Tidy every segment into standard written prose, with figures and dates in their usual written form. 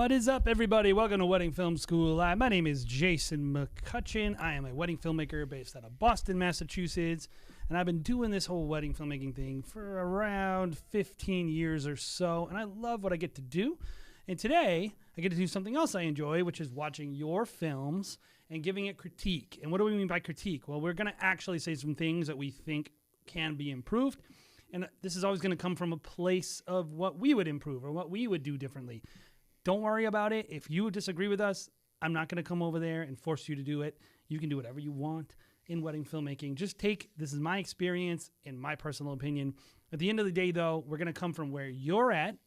What is up, everybody? Welcome to Wedding Film School Live. My name is Jason McCutcheon. I am a wedding filmmaker based out of Boston, Massachusetts, and I've been doing this whole wedding filmmaking thing for around 15 years or so, and I love what I get to do. And today, I get to do something else I enjoy, which is watching your films and giving it critique. And what do we mean by critique? Well, we're going to actually say some things that we think can be improved. And this is always going to come from a place of what we would improve or what we would do differently. Don't worry about it. If you disagree with us, I'm not going to come over there and force you to do it. You can do whatever you want in wedding filmmaking. Just this is my experience and my personal opinion. At the end of the day, though, we're going to come from where you're at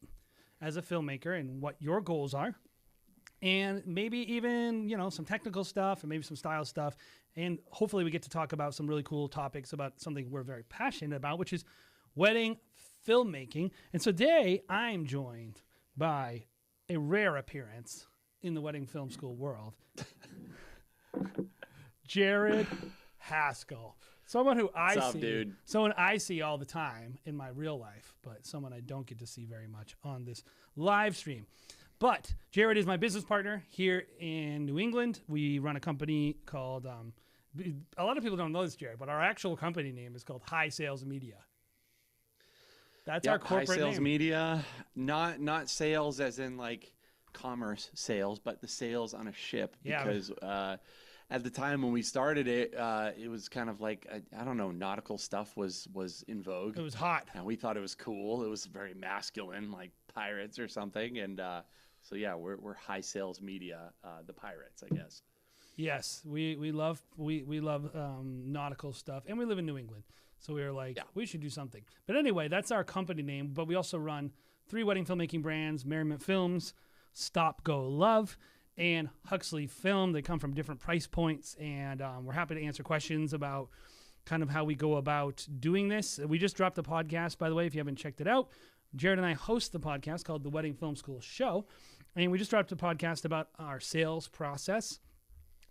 as a filmmaker and what your goals are. And maybe even, some technical stuff and maybe some style stuff. And hopefully we get to talk about some really cool topics about something we're very passionate about, which is wedding filmmaking. And so today I'm joined by a rare appearance in the wedding film school world, Jared Haskell. Someone who someone I see all the time in my real life, but someone I don't get to see very much on this live stream. But Jared is my business partner here in New England. We run a company called, a lot of people don't know this, Jared, but our actual company name is called High Sales Media. That's our corporate High Sales name. Media, not sales as in like commerce sales, but the sales on a ship. Because at the time when we started it, it was kind of like, I don't know, nautical stuff was in vogue. It was hot. And we thought it was cool. It was very masculine, like pirates or something. And so, yeah, we're High Sales Media, the pirates, I guess. Yes, we love nautical stuff, and we live in New England. So we were like, we should do something. But anyway, that's our company name. But we also run 3 wedding filmmaking brands: Merriment Films, Stop Go Love, and Huxley Film. They come from different price points, and we're happy to answer questions about kind of how we go about doing this. We just dropped a podcast, by the way, if you haven't checked it out. Jared and I host the podcast called The Wedding Film School Show, and we just dropped a podcast about our sales process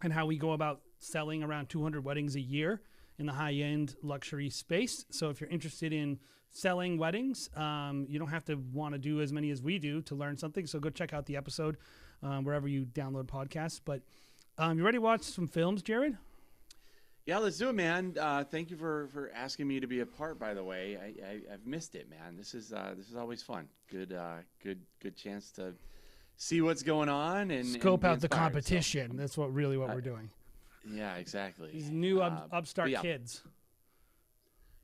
and how we go about selling around 200 weddings a year in the high-end luxury space. So if you're interested in selling weddings, you don't have to want to do as many as we do to learn something. So go check out the episode wherever you download podcasts. But you ready to watch some films, Jared? Yeah, let's do it, man. Thank you for asking me to be a part. By the way, I've missed it, man. This is always fun. Good chance to see what's going on and scope out the inspired, competition. So. That's what we're doing. Yeah, exactly. These new upstart kids.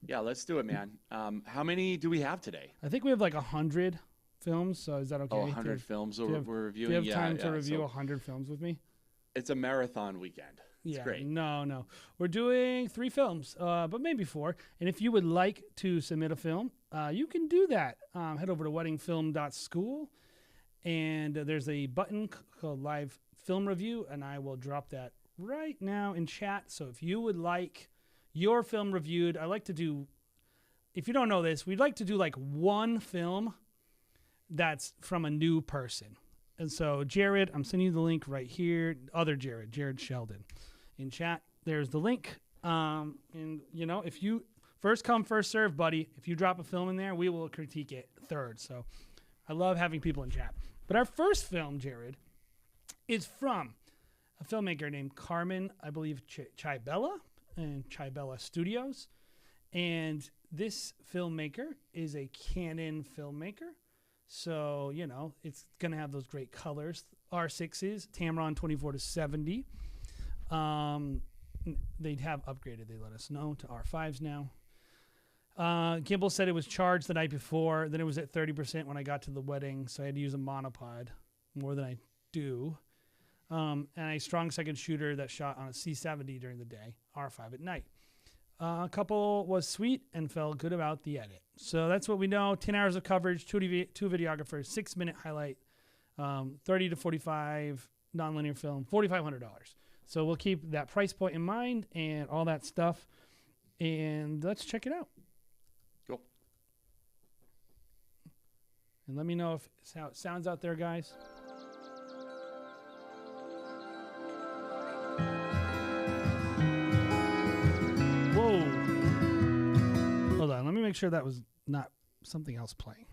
Yeah, let's do it, man. How many do we have today? I think we have like 100 films. So is that okay? 100 films we're reviewing. Do you have time to review 100 films with me? It's a marathon weekend. It's great. No. We're doing 3 films, but maybe 4. And if you would like to submit a film, you can do that. Head over to weddingfilm.school, and there's a button called Live Film Review, and I will drop that right now in chat. So if you would like your film reviewed, I like to do, if you don't know this, we'd like to do like one film that's from a new person. And so Jared, I'm sending you the link right here. Other Jared Sheldon in chat. There's the link. And if you first come, first serve, buddy, if you drop a film in there, we will critique it third. So I love having people in chat. But our first film, Jared, is from a filmmaker named Carmen, I believe, Chibella, and Chibella Studios. And this filmmaker is a Canon filmmaker. So, it's going to have those great colors. R6s, Tamron 24-70. They'd have upgraded, they let us know, to R5s now. Gimbal said it was charged the night before. Then it was at 30% when I got to the wedding. So I had to use a monopod more than I do. And a strong second shooter that shot on a C70 during the day, R5 at night. A couple was sweet and felt good about the edit. So that's what we know. 10 hours of coverage, two videographers, 6-minute highlight, 30 to 45 nonlinear film, $4,500. So we'll keep that price point in mind and all that stuff. And let's check it out. Cool. And let me know if it's how it sounds out there, guys. Whoa. Hold on. Let me make sure that was not something else playing.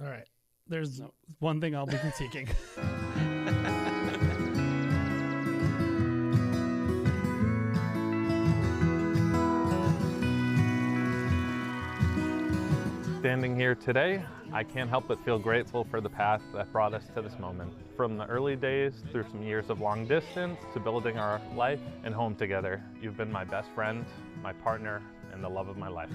All right. There's one thing I'll be critiquing. Standing here today, I can't help but feel grateful for the path that brought us to this moment. From the early days through some years of long distance to building our life and home together, you've been my best friend, my partner, and the love of my life.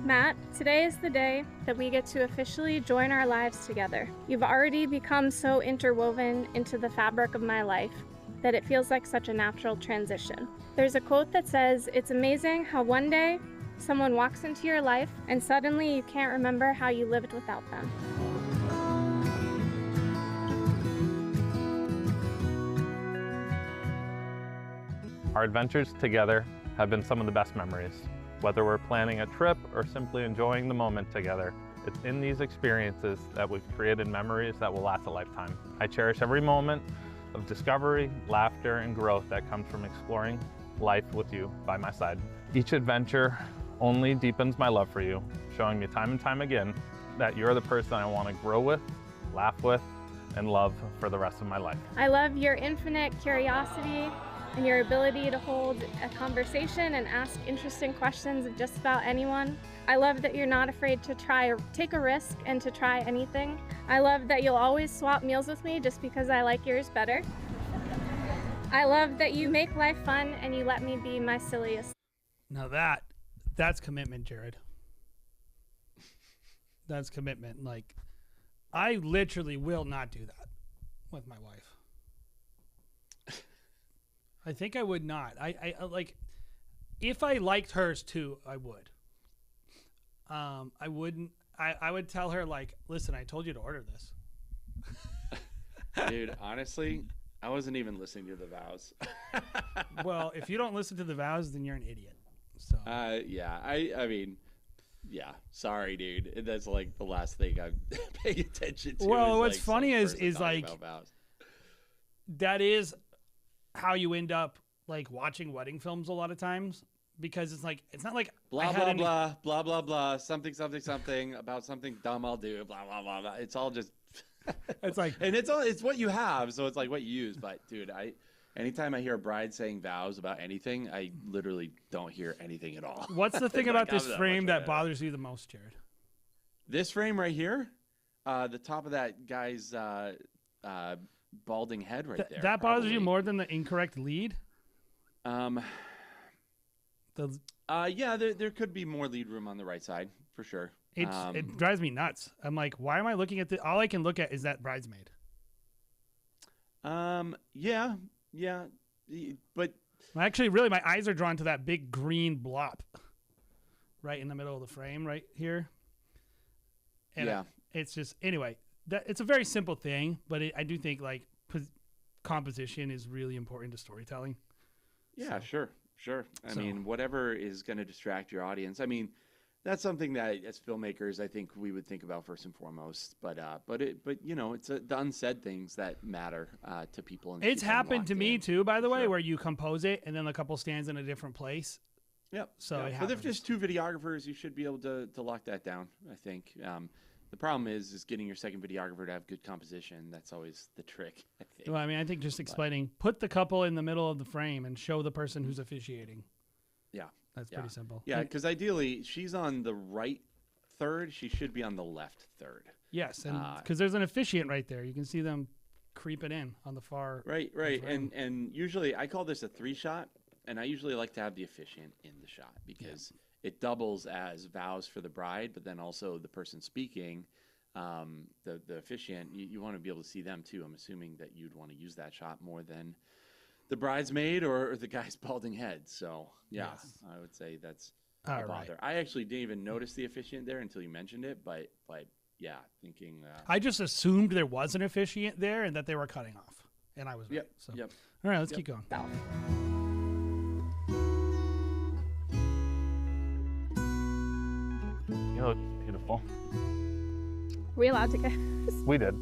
Matt, today is the day that we get to officially join our lives together. You've already become so interwoven into the fabric of my life that it feels like such a natural transition. There's a quote that says, "It's amazing how one day someone walks into your life and suddenly you can't remember how you lived without them." Our adventures together have been some of the best memories. Whether we're planning a trip or simply enjoying the moment together, it's in these experiences that we've created memories that will last a lifetime. I cherish every moment of discovery, laughter, and growth that comes from exploring life with you by my side. Each adventure only deepens my love for you, showing me time and time again that you're the person I want to grow with, laugh with, and love for the rest of my life. I love your infinite curiosity and your ability to hold a conversation and ask interesting questions of just about anyone. I love that you're not afraid to try or take a risk and to try anything. I love that you'll always swap meals with me just because I like yours better. I love that you make life fun and you let me be my silliest. Now that's commitment, Jared. That's commitment. Like, I literally will not do that with my wife. I think I would not. I like, if I liked hers too, I would. I wouldn't. I would tell her, like, listen, I told you to order this. Dude, honestly, I wasn't even listening to the vows. Well, if you don't listen to the vows, then you're an idiot. So. Yeah. I mean, yeah. Sorry, dude. That's like the last thing I'm paying attention to. Well, what's like funny is like that is how you end up like watching wedding films a lot of times, because it's like, it's not like blah blah blah blah blah blah something about something dumb I'll do blah blah blah blah. It's all just it's like, and it's what you have, so it's like what you use. But dude, anytime I hear a bride saying vows about anything, I literally don't hear anything at all. What's the thing about this frame that bothers you the most, Jared? This frame right here, the top of that guy's balding head right there. That bothers you more than the incorrect lead? Yeah, there could be more lead room on the right side for sure. It drives me nuts. I'm like, why am I looking at all I can look at is that bridesmaid. Yeah, but actually, really, my eyes are drawn to that big green blob right in the middle of the frame right here. And yeah, it's just, anyway, it's a very simple thing, but I do think like composition is really important to storytelling. Yeah, so. Sure. I mean, whatever is going to distract your audience. I mean, that's something that as filmmakers, I think we would think about first and foremost. But you know, it's the unsaid things that matter to people. And it's happened to me too, by the way, where you compose it and then the couple stands in a different place. Yep. So, but if there's two videographers, you should be able to lock that down, I think. The problem is getting your second videographer to have good composition. That's always the trick, I think. Well, I mean, I think just explaining, put the couple in the middle of the frame and show the person who's officiating. Yeah. That's pretty simple. Yeah, because ideally, she's on the right third. She should be on the left third. Yes, and because there's an officiant right there. You can see them creeping in on the far. Right. And usually, I call this a 3-shot, and I usually like to have the officiant in the shot because it doubles as vows for the bride, but then also the person speaking, the officiant, you want to be able to see them too. I'm assuming that you'd want to use that shot more than the bridesmaid or the guy's balding head. So yeah, I would say that's a bother. I actually didn't even notice the officiant there until you mentioned it, but yeah, thinking. I just assumed there was an officiant there and that they were cutting off, and I was right. So. Yep. All right, let's keep going. You look beautiful. We allowed to go? We did.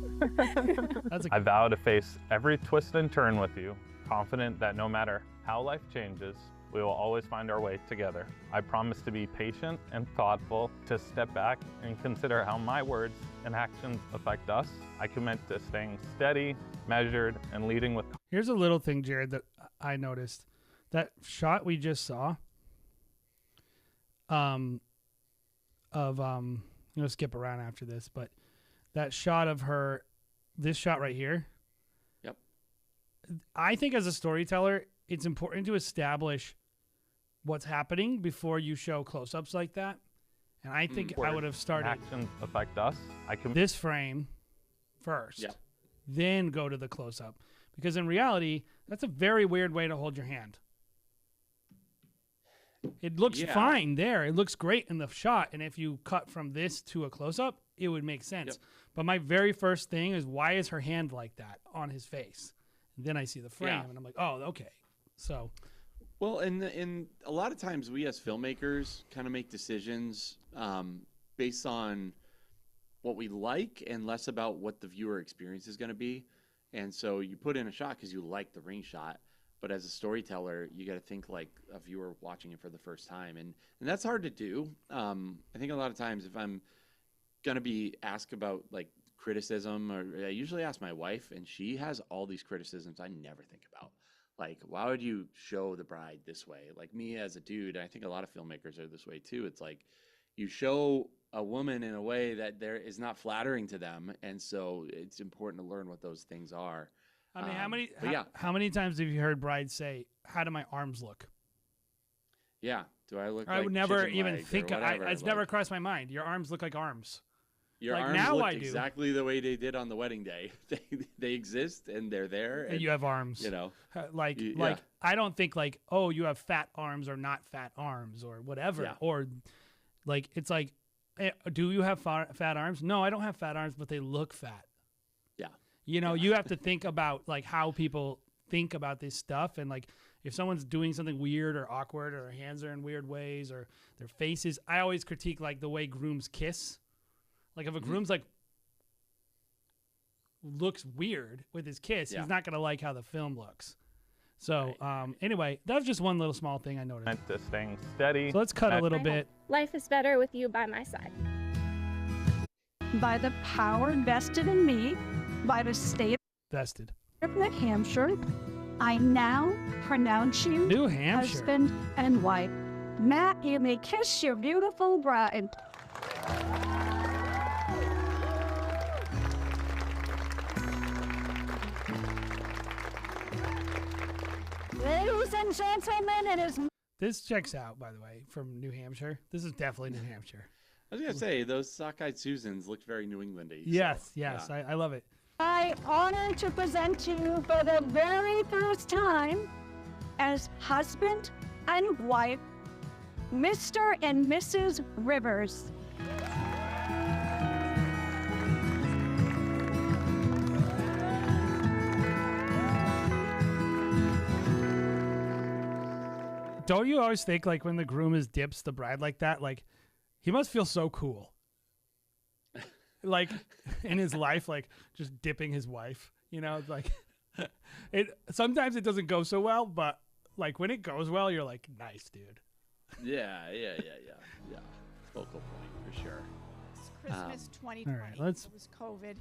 I vow to face every twist and turn with you, confident that no matter how life changes, we will always find our way together. I promise to be patient and thoughtful, to step back and consider how my words and actions affect us. I commit to staying steady, measured, and leading with. Here's a little thing, Jared, that I noticed. that shot we just saw of I'm gonna skip around after this, but that shot of her, this shot right here. Yep. I think as a storyteller, it's important to establish what's happening before you show close-ups like that. And I think I would have started actions affect us. this frame first, then go to the close-up, because in reality, that's a very weird way to hold your hand. It looks fine there. It looks great in the shot. And if you cut from this to a close-up, it would make sense. Yep. But my very first thing is, why is her hand like that on his face? And then I see the frame, and I'm like, oh, okay. So, well, and a lot of times we as filmmakers kind of make decisions based on what we like and less about what the viewer experience is going to be. And so you put in a shot because you like the ring shot. But as a storyteller, you got to think like a viewer watching it for the first time. And that's hard to do. I think a lot of times if I'm going to be asked about like criticism, or I usually ask my wife, and she has all these criticisms I never think about. Like, why would you show the bride this way? Like me as a dude, I think a lot of filmmakers are this way too. It's like you show a woman in a way that there is not flattering to them. And so it's important to learn what those things are. I mean, how many times have you heard brides say, "How do my arms look?" Yeah. Do I look? I would never even think. It's never crossed my mind. Your arms look like arms. Your like arms now look I do. exactly the way they did on the wedding day. They exist and they're there. And you have arms. You know, like I don't think like, oh, you have fat arms or not fat arms or whatever. Yeah. Or like it's like, do you have fat arms? No, I don't have fat arms, but they look fat. Yeah. You know, you have to think about like how people think about this stuff, and like if someone's doing something weird or awkward, or their hands are in weird ways, or their faces. I always critique like the way grooms kiss. Like if a groom's like looks weird with his kiss, he's not gonna like how the film looks. So anyway, that was just one little small thing I noticed. To staying steady. So let's cut a little bit. Life is better with you by my side. By the power vested in me by the state Vested. of New Hampshire, I now pronounce you New Hampshire. husband and wife. Matt, you may kiss your beautiful bride. Ladies and gentlemen, it is... This checks out, by the way, from New Hampshire. This is definitely New Hampshire. I was going to say, those sockeyed Susans looked very New Englandy. Yes, so, yes, yeah. I love it. my honor to present to you for the very first time as husband and wife, Mr. and Mrs. Rivers. Don't you always think, like, when the groom is dips the bride like that, like, he must feel so cool. Like, in his life, like, just dipping his wife, you know, like, sometimes it doesn't go so well, but, like, when it goes well, you're like, nice, dude. Yeah. Focal point, for sure. It's Christmas 2020. All right, let's... It was COVID.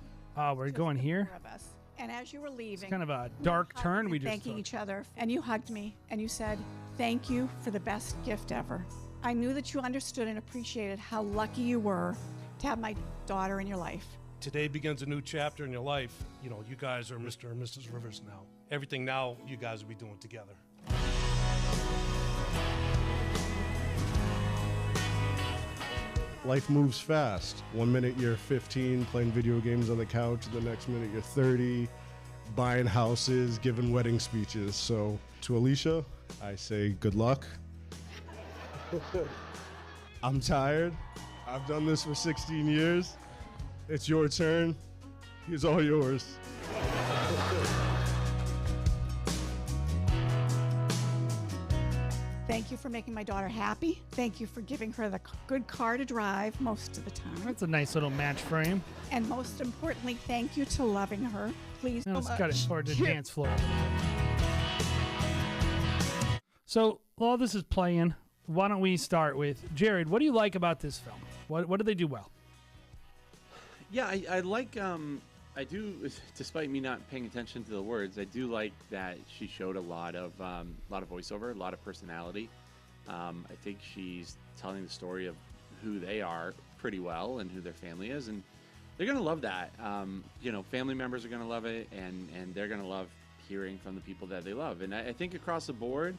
We're Just going the here. four of us. And as you were leaving, It's kind of a dark we were turn hugging we and just thanking took. each other, and you hugged me, and you said, "Thank you for the best gift ever." I knew that you understood and appreciated how lucky you were to have my daughter in your life. Today begins a new chapter in your life. You know, you guys are Mr. and Mrs. Rivers now. Everything now you guys will be doing together. Life moves fast. 1 minute you're 15 playing video games on the couch, the next minute you're 30 buying houses, giving wedding speeches. So to Alicia, I say good luck. I'm tired. I've done this for 16 years. It's your turn. He's all yours. Thank you for making my daughter happy. Thank you for giving her the good car to drive most of the time. That's a nice little match frame. And most importantly, thank you to loving her. Please Now so let's much. cut it toward the dance floor. So while this is playing, why don't we start with Jared? What do you like about this film? What did they do well? Yeah, I like do, despite me not paying attention to the words, I do like that she showed a lot of voiceover, a lot of personality. I think she's telling the story of who they are pretty well and who their family is, and they're gonna love that. Family members are gonna love it, and they're gonna love hearing from the people that they love. And I think across the board,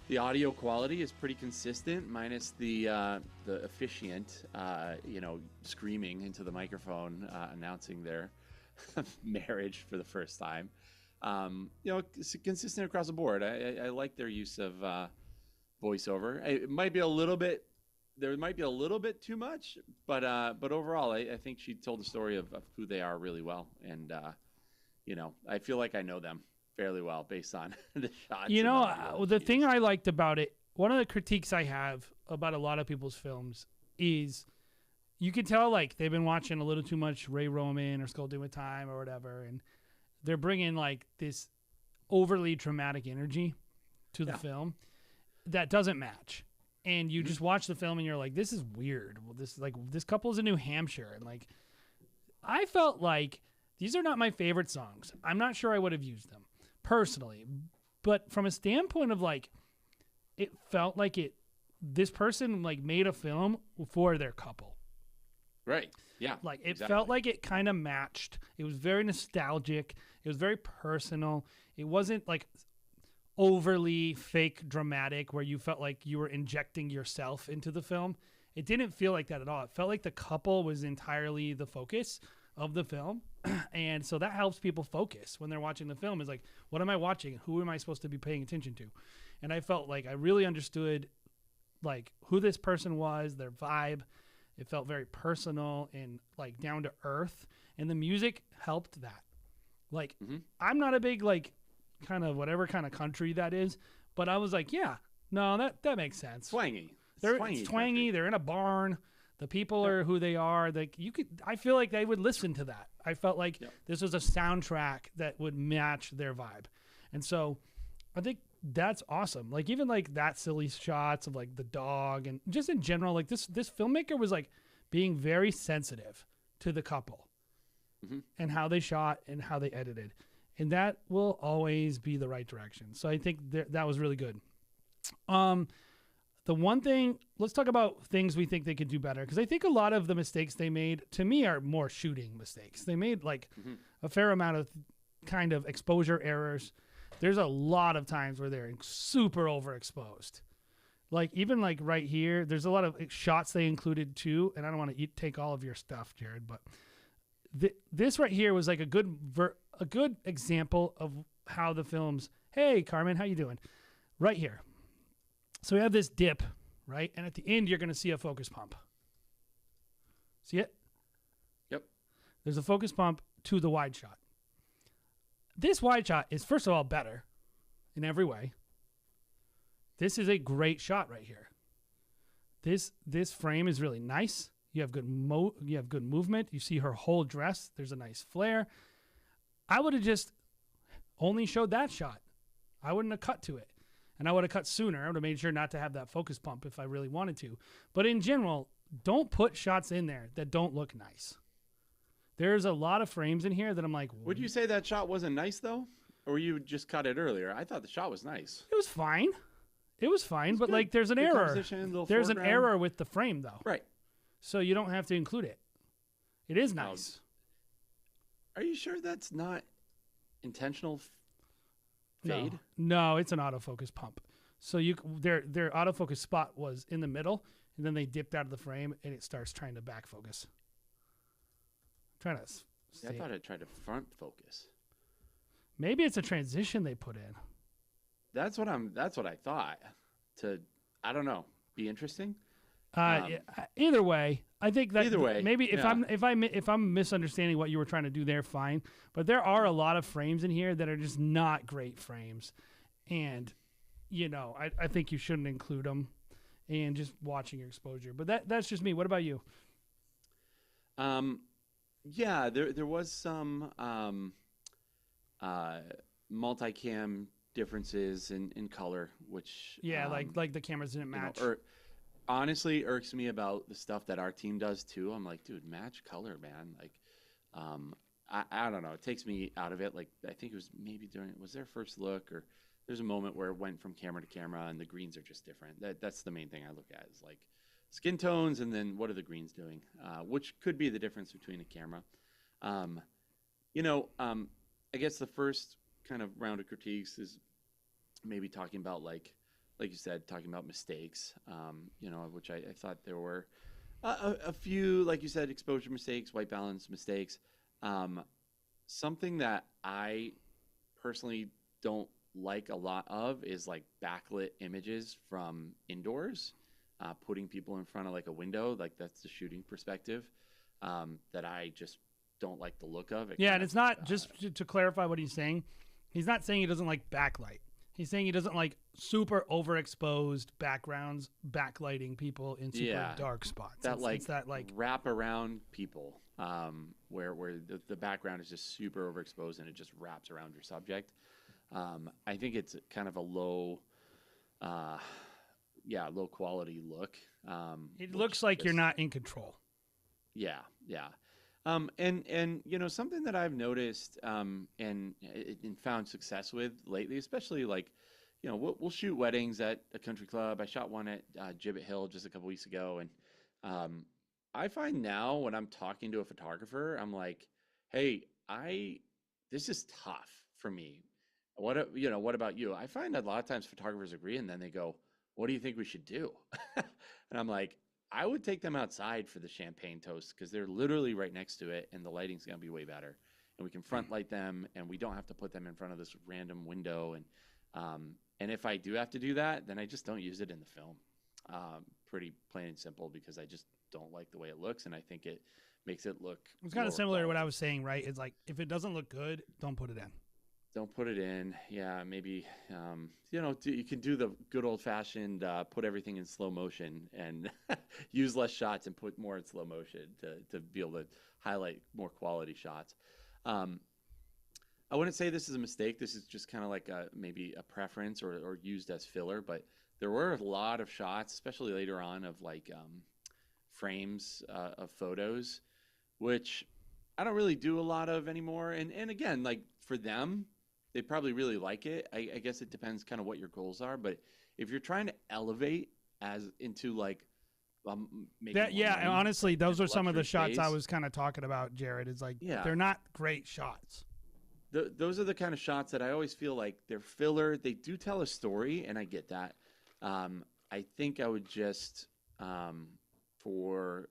the audio quality is pretty consistent, minus the officiant, screaming into the microphone, announcing their marriage for the first time. It's consistent across the board. I like their use of voiceover. It might be a little bit. There might be a little bit too much, but overall, I think she told the story of who they are really well, and I feel like I know them fairly well based on the shots. The thing I liked about it, one of the critiques I have about a lot of people's films is you can tell like they've been watching a little too much Ray Roman or Sculpting with Time or whatever, and they're bringing like this overly dramatic energy to the film that doesn't match. And you just watch the film and you're like, this is weird. Well, this couple's in New Hampshire, and like I felt like these are not my favorite songs. I'm not sure I would have used them personally, but from a standpoint of like, it felt like this person like made a film for their couple. Right. Yeah. Like it felt like it kind of matched. It was very nostalgic. It was very personal. It wasn't like overly fake dramatic where you felt like you were injecting yourself into the film. It didn't feel like that at all. It felt like the couple was entirely the focus of the film. And so that helps people focus when they're watching the film, is like, what am I watching? Who am I supposed to be paying attention to? And I felt like I really understood like who this person was, their vibe. It felt very personal and like down to earth, and the music helped that. Like, I'm not a big like kind of whatever kind of country that is, but I was like, yeah, no, that makes sense. Twangy. It's twangy. They're in a barn. The people are who they are. Like I feel like they would listen to that. I felt like this was a soundtrack that would match their vibe, and so I think that's awesome. Like even like that silly shots of like the dog and just in general, like this filmmaker was like being very sensitive to the couple and how they shot and how they edited, and that will always be the right direction. So I think that was really good. The one thing, let's talk about things we think they could do better, because I think a lot of the mistakes they made, to me, are more shooting mistakes. They made like a fair amount of kind of exposure errors. There's a lot of times where they're super overexposed. Like even like right here, there's a lot of shots they included too, and I don't want to take all of your stuff, Jared, but this right here was like a good example of how the film's, hey, Carmen, how you doing? Right here. So we have this dip, right? And at the end, you're going to see a focus pump. See it? Yep. There's a focus pump to the wide shot. This wide shot is, first of all, better in every way. This is a great shot right here. This frame is really nice. You have good movement. You see her whole dress. There's a nice flare. I would have just only showed that shot. I wouldn't have cut to it. And I would have cut sooner. I would have made sure not to have that focus pump if I really wanted to. But in general, don't put shots in there that don't look nice. There's a lot of frames in here that I'm like... Would you say that shot wasn't nice, though? Or you just cut it earlier? I thought the shot was nice. It was fine. But good. like there's an Good error. There's an error with the frame, though. Right. So you don't have to include it. It is nice. Are you sure that's not intentional fade? No, it's an autofocus pump. So their autofocus spot was in the middle, and then they dipped out of the frame, and it starts trying to back focus. I'm trying to. I thought it tried to front focus. Maybe it's a transition they put in. That's what I thought. I don't know. Be interesting. Either way, I think that maybe if I'm misunderstanding what you were trying to do there, fine. But there are a lot of frames in here that are just not great frames, and I think you shouldn't include them. And just watching your exposure, but that's just me. What about you? Yeah, there was some multicam differences in color, which like the cameras didn't match. Honestly irks me about the stuff that our team does too. I'm like, dude, match color, man. Like, I don't know. It takes me out of it. Like, I think it was maybe was their first look, or there's a moment where it went from camera to camera and the greens are just different. That's the main thing I look at, is like skin tones, and then what are the greens doing, which could be the difference between a camera. I guess the first kind of round of critiques is maybe talking about like you said, talking about mistakes, which I thought there were a few, like you said, exposure mistakes, white balance mistakes. Something that I personally don't like a lot of is like backlit images from indoors, putting people in front of like a window, like that's the shooting perspective, that I just don't like the look of. And it's not, just to clarify what he's saying not saying he doesn't like backlight. He's saying he doesn't like super overexposed backgrounds, backlighting people in super dark spots. It's that wrap around people, where the background is just super overexposed and it just wraps around your subject. I think it's kind of a low quality look. It looks like you're not in control. Yeah. And something that I've noticed and found success with lately, especially like, we'll shoot weddings at a country club. I shot one at Gibbet Hill just a couple weeks ago, and I find now when I'm talking to a photographer, I'm like, hey, this is tough for me. What about you? I find that a lot of times photographers agree, and then they go, what do you think we should do? And I'm like, I would take them outside for the champagne toast, because they're literally right next to it and the lighting's going to be way better. And we can front light them, and we don't have to put them in front of this random window. And if I do have to do that, then I just don't use it in the film. Pretty plain and simple, because I just don't like the way it looks, and I think it makes it look. It's kind of similar to what I was saying, right? It's like, if it doesn't look good, don't put it in. Don't put it in. Yeah, maybe, you can do the good old-fashioned put everything in slow motion and use less shots and put more in slow motion to be able to highlight more quality shots. I wouldn't say this is a mistake. This is just kind of like maybe a preference or used as filler. But there were a lot of shots, especially later on, of like frames of photos, which I don't really do a lot of anymore. And again, like for them, they probably really like it. I guess it depends kind of what your goals are. But if you're trying to elevate as into like and honestly, those are some of the shots I was kind of talking about, Jared. Is like, they're not great shots. Those are the kind of shots that I always feel like they're filler. They do tell a story, and I get that. I think I would just, for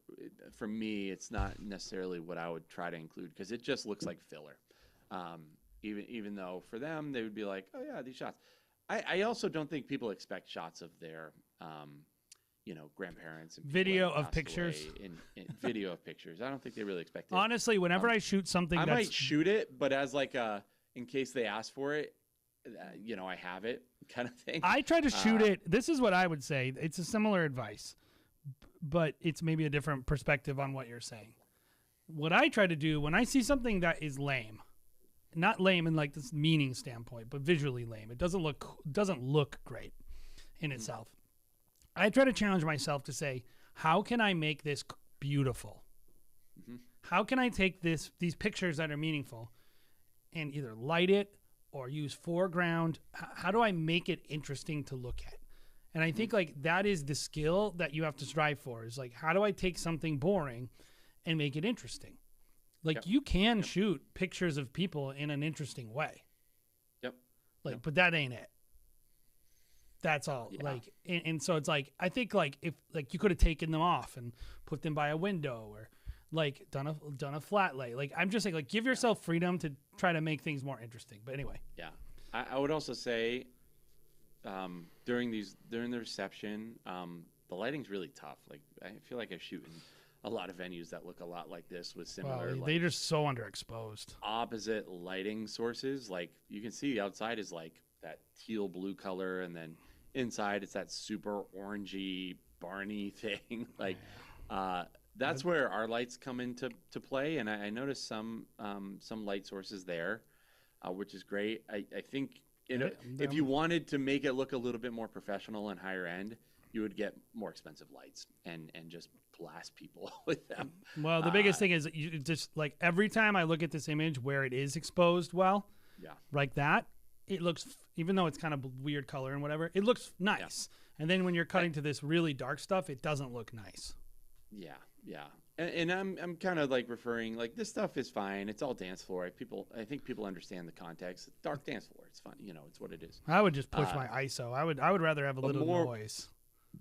me, it's not necessarily what I would try to include, because it just looks like filler. Even though for them, they would be like, oh yeah, these shots. I also don't think people expect shots of their, grandparents and video of pictures. In video of pictures. I don't think they really expect it. Honestly, whenever I shoot something, I might shoot it, but as like in case they ask for it, I have it kind of thing. I try to shoot it. This is what I would say. It's a similar advice, but it's maybe a different perspective on what you're saying. What I try to do when I see something that is lame, not lame in like this meaning standpoint, but visually lame. It doesn't look great in itself. I try to challenge myself to say, how can I make this beautiful? Mm-hmm. How can I take these pictures that are meaningful and either light it or use foreground? How do I make it interesting to look at? And I think like that is the skill that you have to strive for, is like, how do I take something boring and make it interesting? Like you can shoot pictures of people in an interesting way. But that ain't it. That's all. Like, and so it's like, I think like if like you could have taken them off and put them by a window, or like done a flat lay. Like, I'm just saying, like, give yourself freedom to try to make things more interesting. But anyway. Yeah. I would also say during the reception, the lighting's really tough. Like, I feel like I shoot in a lot of venues that look a lot like this with similar. Well, they're just so underexposed. Opposite lighting sources. Like, you can see outside is like that teal blue color, and then inside it's that super orangey Barney thing. Like, that's where our lights come into play. And I noticed some light sources there, which is great. I think if you wanted to make it look a little bit more professional and higher end, you would get more expensive lights and just blast people with them. Well, the biggest thing is you just like every time I look at this image where it is exposed well, like that, it looks, even though it's kind of weird color and whatever, it looks nice. Yeah. And then when you're cutting to this really dark stuff, it doesn't look nice. Yeah, yeah. And I'm kind of like referring, like, this stuff is fine. It's all dance floor. I think people understand the context. Dark dance floor. It's fun. You know, it's what it is. I would just push my ISO. I would rather have a little noise.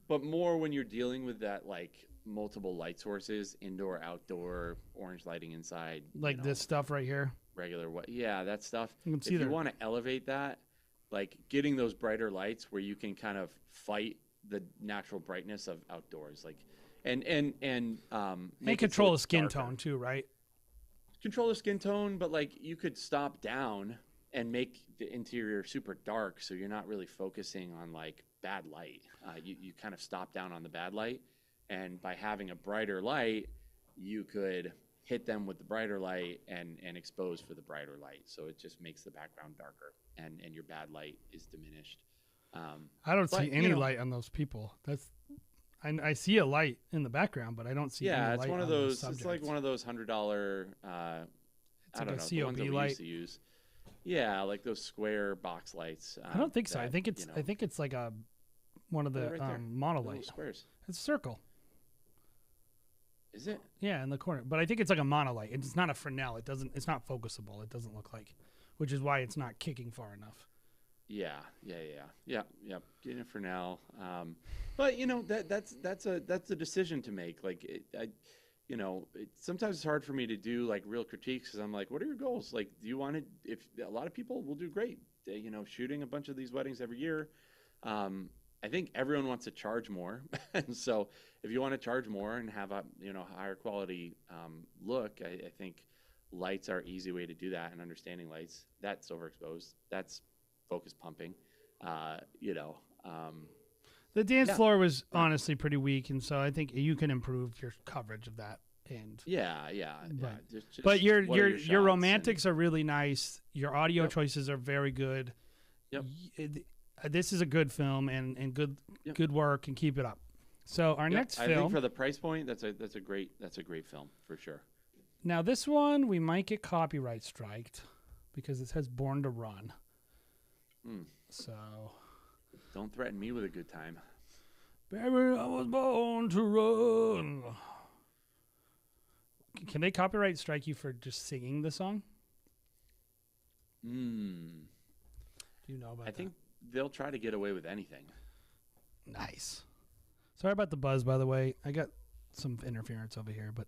But more when you're dealing with that, like, multiple light sources, indoor, outdoor, orange lighting inside. Like this stuff right here? Regular, yeah, that stuff. If you want to elevate that, like getting those brighter lights where you can kind of fight the natural brightness of outdoors. Like, and control the skin tone too, right? Control the skin tone, but like you could stop down and make the interior super dark so you're not really focusing on like bad light. You kind of stop down on the bad light. And by having a brighter light, you could hit them with the brighter light and expose for the brighter light. So it just makes the background darker and your bad light is diminished. I don't see any light on those people. I see a light in the background, but I don't see any light one on of those. It's like one of those $100. I don't know, the ones that we used to use. Yeah, like those square box lights. I don't think so. I think it's like one of the monolight squares. It's a circle. Is it? Yeah, in the corner. But I think it's like a monolight. It's not a Fresnel. It's not focusable. It doesn't look like, which is why it's not kicking far enough. Yeah. Getting a Fresnel. But you know that's a decision to make. Like sometimes it's hard for me to do like real critiques because I'm like, what are your goals? Like, do you want to? If a lot of people will do great, shooting a bunch of these weddings every year. I think everyone wants to charge more, and so if you want to charge more and have a higher quality look, I think lights are an easy way to do that. And understanding lights, that's overexposed, that's focus pumping, The dance floor was honestly pretty weak, and so I think you can improve your coverage of that. And but your romantics are really nice. Your audio choices are very good. Yep. This is a good film and good work, and keep it up. So our next film, I think for the price point, that's a great film for sure. Now this one we might get copyright striked because it says "Born to Run." So don't threaten me with a good time. Baby, I was born to run. Can they copyright strike you for just singing the song? Do you know about that? I think they'll try to get away with anything. Nice. Sorry about the buzz, by the way. I got some interference over here, but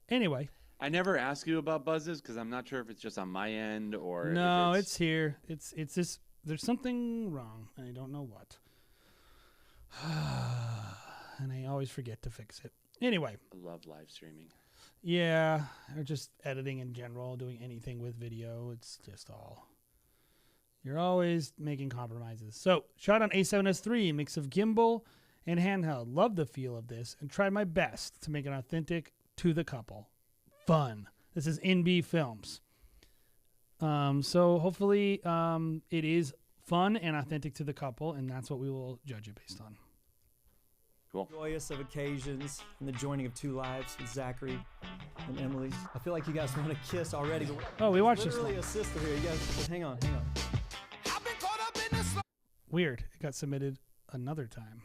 anyway. I never ask you about buzzes because I'm not sure if it's just on my end or. No, it's here. It's just there's something wrong. I don't know what. And I always forget to fix it. Anyway. I love live streaming. Yeah, or just editing in general, doing anything with video. It's just all. You're always making compromises. So, shot on A7S III, mix of gimbal and handheld. Love the feel of this and tried my best to make it authentic to the couple. Fun. This is NB Films. So hopefully it is fun and authentic to the couple, and that's what we will judge it based on. Cool. Joyous of occasions and the joining of two lives with Zachary and Emily. I feel like you guys want to kiss already. Oh, we watched this. Literally a sister here. You guys, hang on. Weird. It got submitted another time.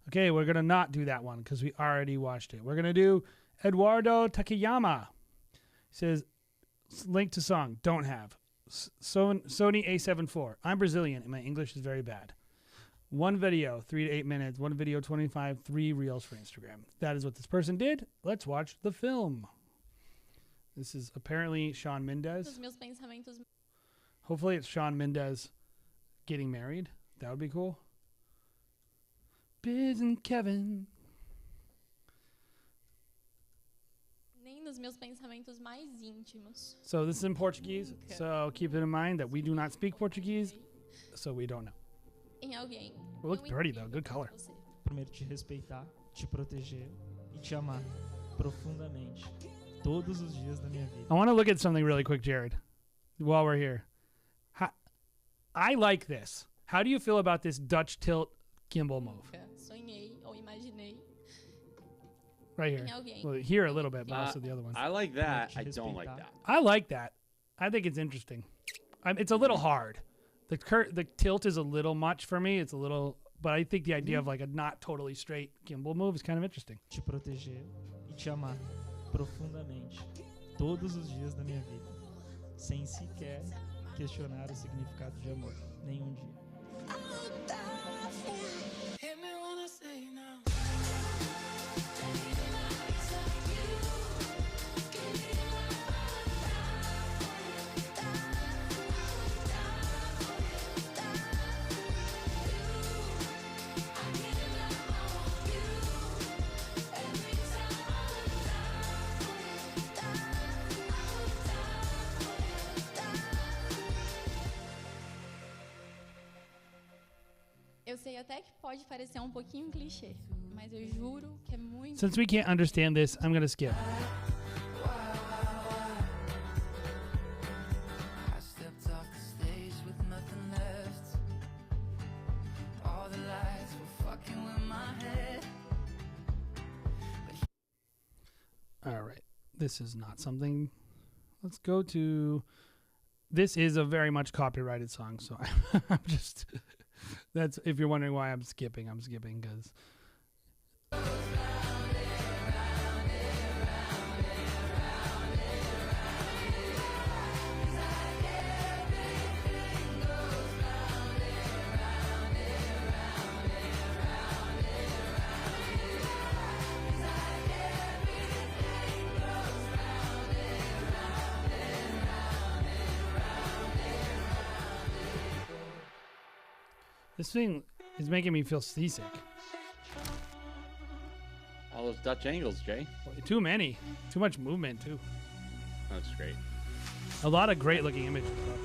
Okay, we're going to not do that one because we already watched it. We're going to do Eduardo Takayama. He says, link to song, don't have. Sony A7 IV. I'm Brazilian and my English is very bad. One video, 3 to 8 minutes. One video, 25. 3 reels for Instagram. That is what this person did. Let's watch the film. This is apparently Shawn Mendes. Hopefully it's Shawn Mendes getting married. That would be cool. Biz and Kevin. Nem nos meus pensamentos mais íntimos. So this is in Portuguese. So keep it in mind that we do not speak Portuguese, so we don't know. Em alguém. It looks pretty though. Good color. Prometo te respeitar, te proteger e te amar profundamente todos os dias da minha vida. I want to look at something really quick, Jared, while we're here. I like this. How do you feel about this Dutch tilt gimbal move? Sonhei imaginei. Right here. Em alguém. Well, here a little bit, but also the other ones. I like that. I don't like that. I like that. I think it's interesting. It's a little hard. The tilt is a little much for me. It's a little, but I think the idea of like a not totally straight gimbal move is kind of interesting. Te proteger e te amar profundamente todos os dias da minha vida, sem sequer questionar o significado de amor, nenhum dia. Eu sei até que pode parecer um pouquinho clichê, mas eu juro que é muito... Since we can't understand this, I'm going to skip. All right. This is not something. Let's go to. This is a very much copyrighted song, so I'm just. That's if you're wondering why I'm skipping because. This thing is making me feel seasick. All those Dutch angles, Jay. Too many. Too much movement, too. That's great. A lot of great looking images, though.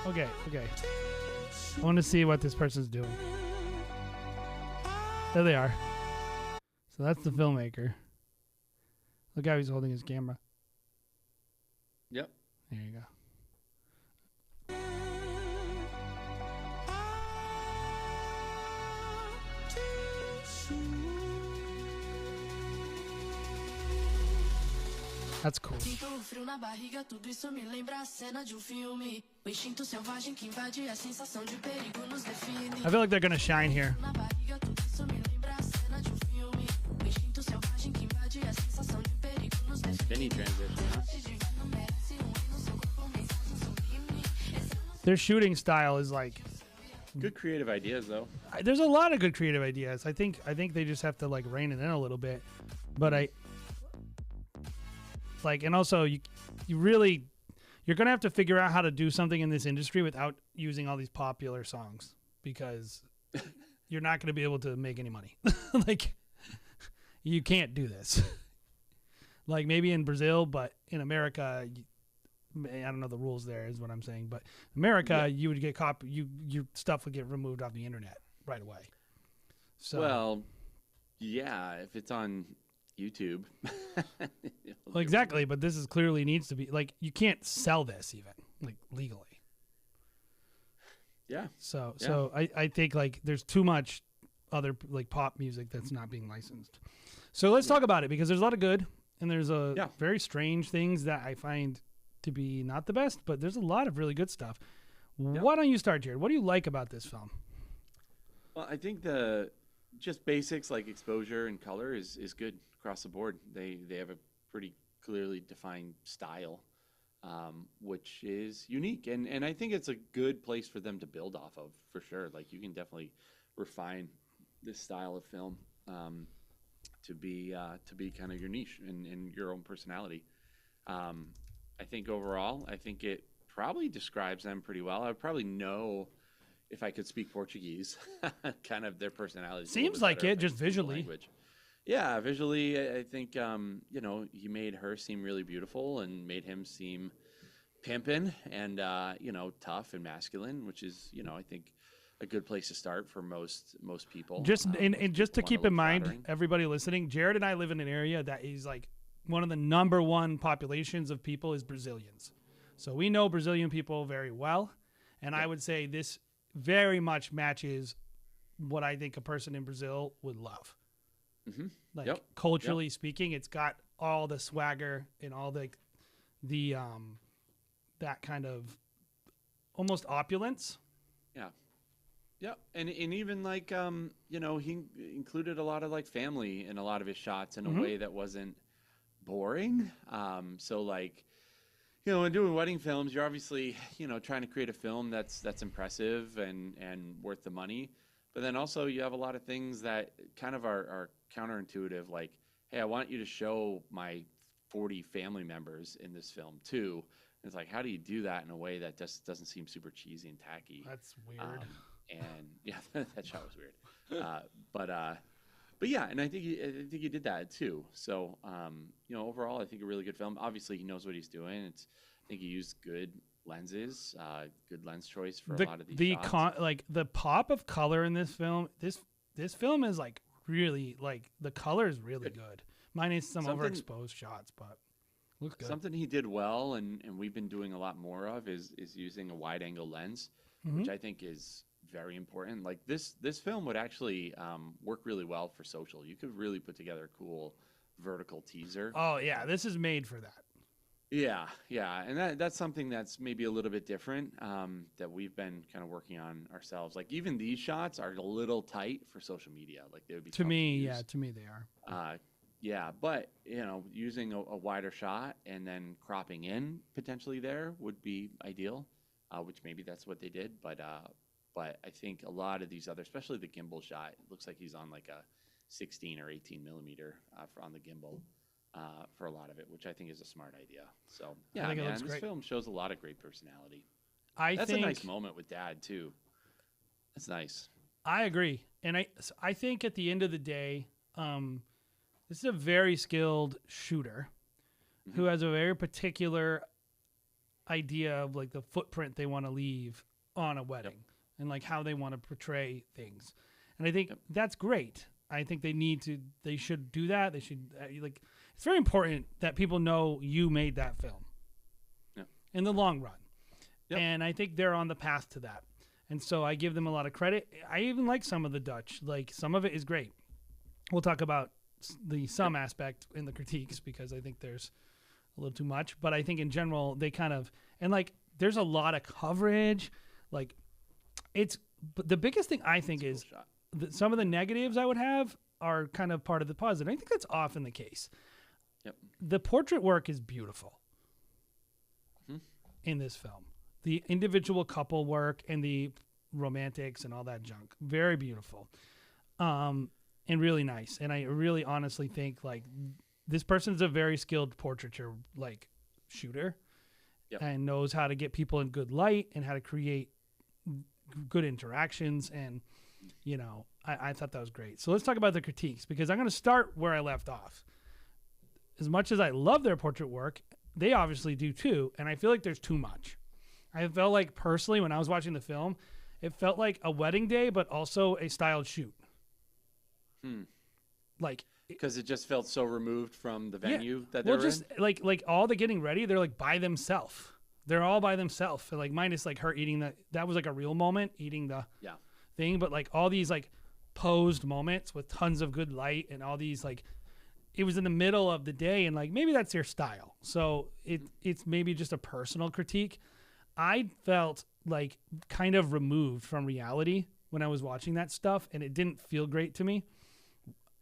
Okay. I want to see what this person's doing. There they are. So that's the filmmaker. Look how he's holding his camera. Yep. There you go. That's cool. I feel like they're gonna shine here. Spinny transition, huh? Their shooting style is like good creative ideas, though. There's a lot of good creative ideas. I think they just have to like rein it in a little bit. But and also you're gonna have to figure out how to do something in this industry without using all these popular songs, because you're not gonna be able to make any money. Like, you can't do this. Like maybe in Brazil, but in America, I don't know the rules there is what I'm saying. But America, you would get your stuff would get removed off the internet right away. So well, yeah, if it's on YouTube. Well, exactly, but this is clearly needs to be like, you can't sell this even like legally. Yeah. So I think like there's too much other like pop music that's not being licensed. So let's talk about it, because there's a lot of good and there's very strange things that I find to be not the best, but there's a lot of really good stuff. Why don't you start, Jared? What do you like about this film? Well, I think just basics like exposure and color is good across the board. They have a pretty clearly defined style, which is unique, and I think it's a good place for them to build off of, for sure. Like, you can definitely refine this style of film to be kind of your niche and your own personality. I think overall, it probably describes them pretty well. I would probably know if I could speak Portuguese, kind of their personality. Seems like it, just visually. Language. Yeah, visually, I think, he made her seem really beautiful and made him seem pimpin' and, tough and masculine, which is, I think a good place to start for most people. Just and just to keep in mind, flattering. everybody listening, Jared and I live in an area that is like one of the number one populations of people is Brazilians. So we know Brazilian people very well, and I would say this very much matches what I think a person in Brazil would love. Mm-hmm. Like culturally speaking, it's got all the swagger and all the that kind of almost opulence. Yeah, and even like you know, he included a lot of like family in a lot of his shots in a way that wasn't boring. So like, you know, when doing wedding films, you're obviously, you know, trying to create a film that's impressive and worth the money. But then also you have a lot of things that kind of are counterintuitive, like, hey, I want you to show my 40 family members in this film too. And it's like, how do you do that in a way that just doesn't seem super cheesy and tacky? That's weird. And yeah, that shot was weird. But yeah, and I think he did that too. So you know, overall, I think a really good film. Obviously, he knows what he's doing. I think he used good lenses, good lens choice for a lot of these shots. Like the pop of color in this film. This film is like really like the color is really good. Minus some overexposed shots, but looks good. Something he did well, and we've been doing a lot more of is using a wide angle lens, which I think is very important. Like this film would actually work really well for social. You could really put together a cool vertical teaser. Oh yeah, this is made for that. Yeah, and that's something that's maybe a little bit different that we've been kind of working on ourselves. Like even these shots are a little tight for social media. Like they would be to me they are. Yeah, but you know, using a wider shot and then cropping in potentially there would be ideal, which maybe that's what they did. But I think a lot of these other, especially the gimbal shot, it looks like he's on like a 16 or 18 millimeter on the gimbal for a lot of it, which I think is a smart idea. So yeah, man, this film shows a lot of great personality. That's a nice moment with Dad too. That's nice. I agree, and I think at the end of the day, this is a very skilled shooter who has a very particular idea of like the footprint they want to leave on a wedding and like how they want to portray things. And I think that's great. I think they should do that. They should like, it's very important that people know you made that film in the long run. And I think they're on the path to that. And so I give them a lot of credit. I even like some of the Dutch, like some of it is great. We'll talk about the some aspect in the critiques because I think there's a little too much, but I think in general they kind of, and like there's a lot of coverage. Like but the biggest thing I think is some of the negatives I would have are kind of part of the positive. I think that's often the case. The portrait work is beautiful in this film. The individual couple work and the romantics and all that junk, very beautiful. And really nice. And I really honestly think like this person's a very skilled portraiture like shooter and knows how to get people in good light and how to create good interactions. And, you know, I thought that was great. So let's talk about the critiques because I'm going to start where I left off. As much as I love their portrait work, they obviously do too. And I feel like there's too much. I felt like personally when I was watching the film, it felt like a wedding day, but also a styled shoot. Like because it just felt so removed from the venue that they were just in? like all the getting ready, they're like by themselves. They're all by themselves. Like minus like her eating that was like a real moment, eating the thing, but like all these like posed moments with tons of good light and all these like it was in the middle of the day and like maybe that's their style. So it's maybe just a personal critique. I felt like kind of removed from reality when I was watching that stuff and it didn't feel great to me.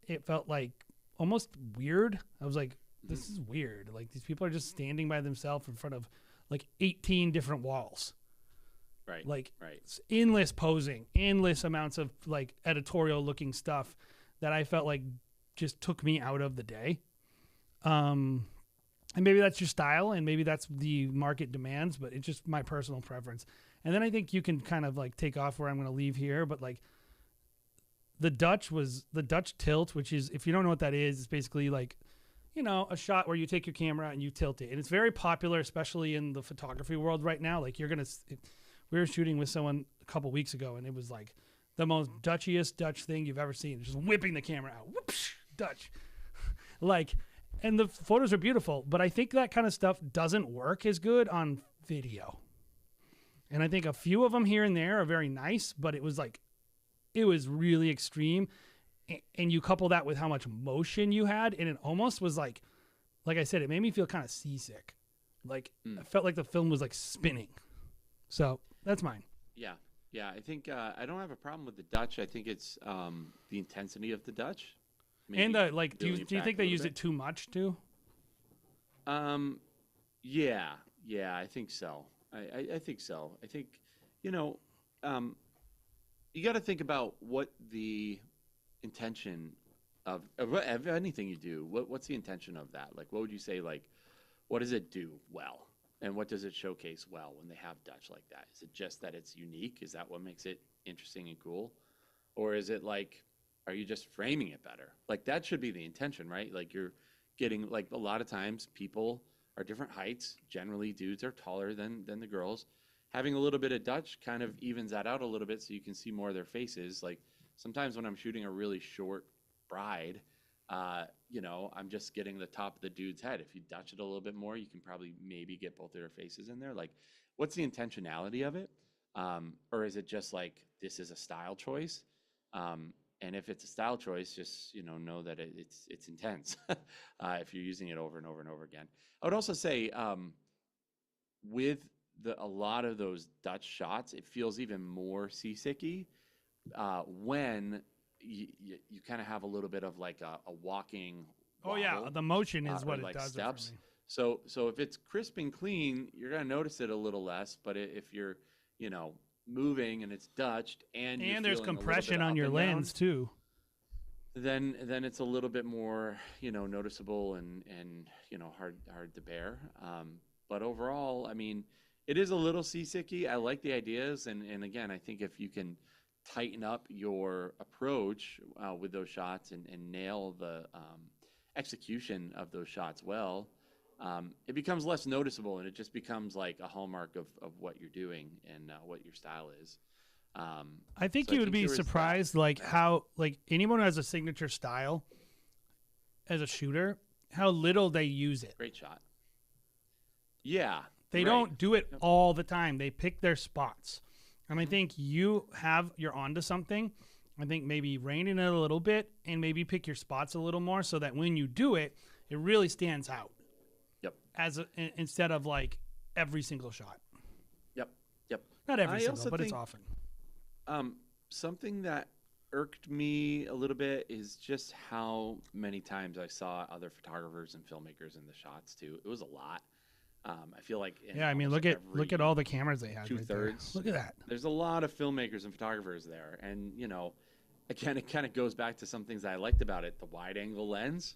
It felt like almost weird. I was like, this is weird. Like these people are just standing by themselves in front of like 18 different walls. Like endless posing, endless amounts of like editorial looking stuff that I felt like just took me out of the day. And maybe that's your style and maybe that's the market demands, but it's just my personal preference. And then I think you can kind of like take off where I'm going to leave here, but like the Dutch tilt, which is, if you don't know what that is, it's basically like, you know, a shot where you take your camera and you tilt it. And it's very popular, especially in the photography world right now. Like we were shooting with someone a couple weeks ago, and it was like the most Dutchiest Dutch thing you've ever seen. Just whipping the camera out, whoops, Dutch, like, and the photos are beautiful. But I think that kind of stuff doesn't work as good on video. And I think a few of them here and there are very nice, but it was really extreme. And you couple that with how much motion you had, and it almost was like I said, it made me feel kind of seasick. Like I felt like the film was like spinning. So that's mine. Yeah. I think I don't have a problem with the Dutch. I think it's the intensity of the Dutch. Maybe and do you think they use it too much too? Yeah, I think so. I think so. I think, you got to think about what the intention of anything you do. What's the intention of that? Like, what would you say? Like, what does it do well, and what does it showcase well when they have Dutch like that? Is it just that it's unique? Is that what makes it interesting and cool, or is it like, are you just framing it better? Like, that should be the intention, right? Like, you're getting, like, a lot of times people are different heights. Generally, dudes are taller than the girls. Having a little bit of Dutch kind of evens that out a little bit so you can see more of their faces. Like, sometimes when I'm shooting a really short bride, I'm just getting the top of the dude's head. If you Dutch it a little bit more, you can probably maybe get both of their faces in there. Like, what's the intentionality of it? Or is it just like, this is a style choice? And if it's a style choice, just, know that it's intense if you're using it over and over and over again. I would also say with a lot of those Dutch shots, it feels even more seasicky when you kind of have a little bit of like a walking wobble, yeah, the motion is what it like does steps. For me. So if it's crisp and clean, you're going to notice it a little less. But if you're, moving and it's Dutched and there's compression on your lens too, then it's a little bit more, noticeable and hard to bear. But overall, I mean, it is a little seasicky. I like the ideas, and again, I think if you can tighten up your approach with those shots and nail the execution of those shots well, it becomes less noticeable, and it just becomes like a hallmark of what you're doing and what your style is. I think you would be surprised, like how, like anyone who has a signature style as a shooter, how little they use it. Great shot. Yeah. They don't do it all the time. They pick their spots. And I think you're onto something. I think maybe rein in it a little bit and maybe pick your spots a little more so that when you do it, it really stands out. Yep. Instead of like every single shot. Yep. Not every single, but it's often. Something that irked me a little bit is just how many times I saw other photographers and filmmakers in the shots too. It was a lot. I feel like look at all the cameras they had. 2/3. Right, look at that. There's a lot of filmmakers and photographers there, and again, it kind of goes back to some things that I liked about it. The wide angle lens.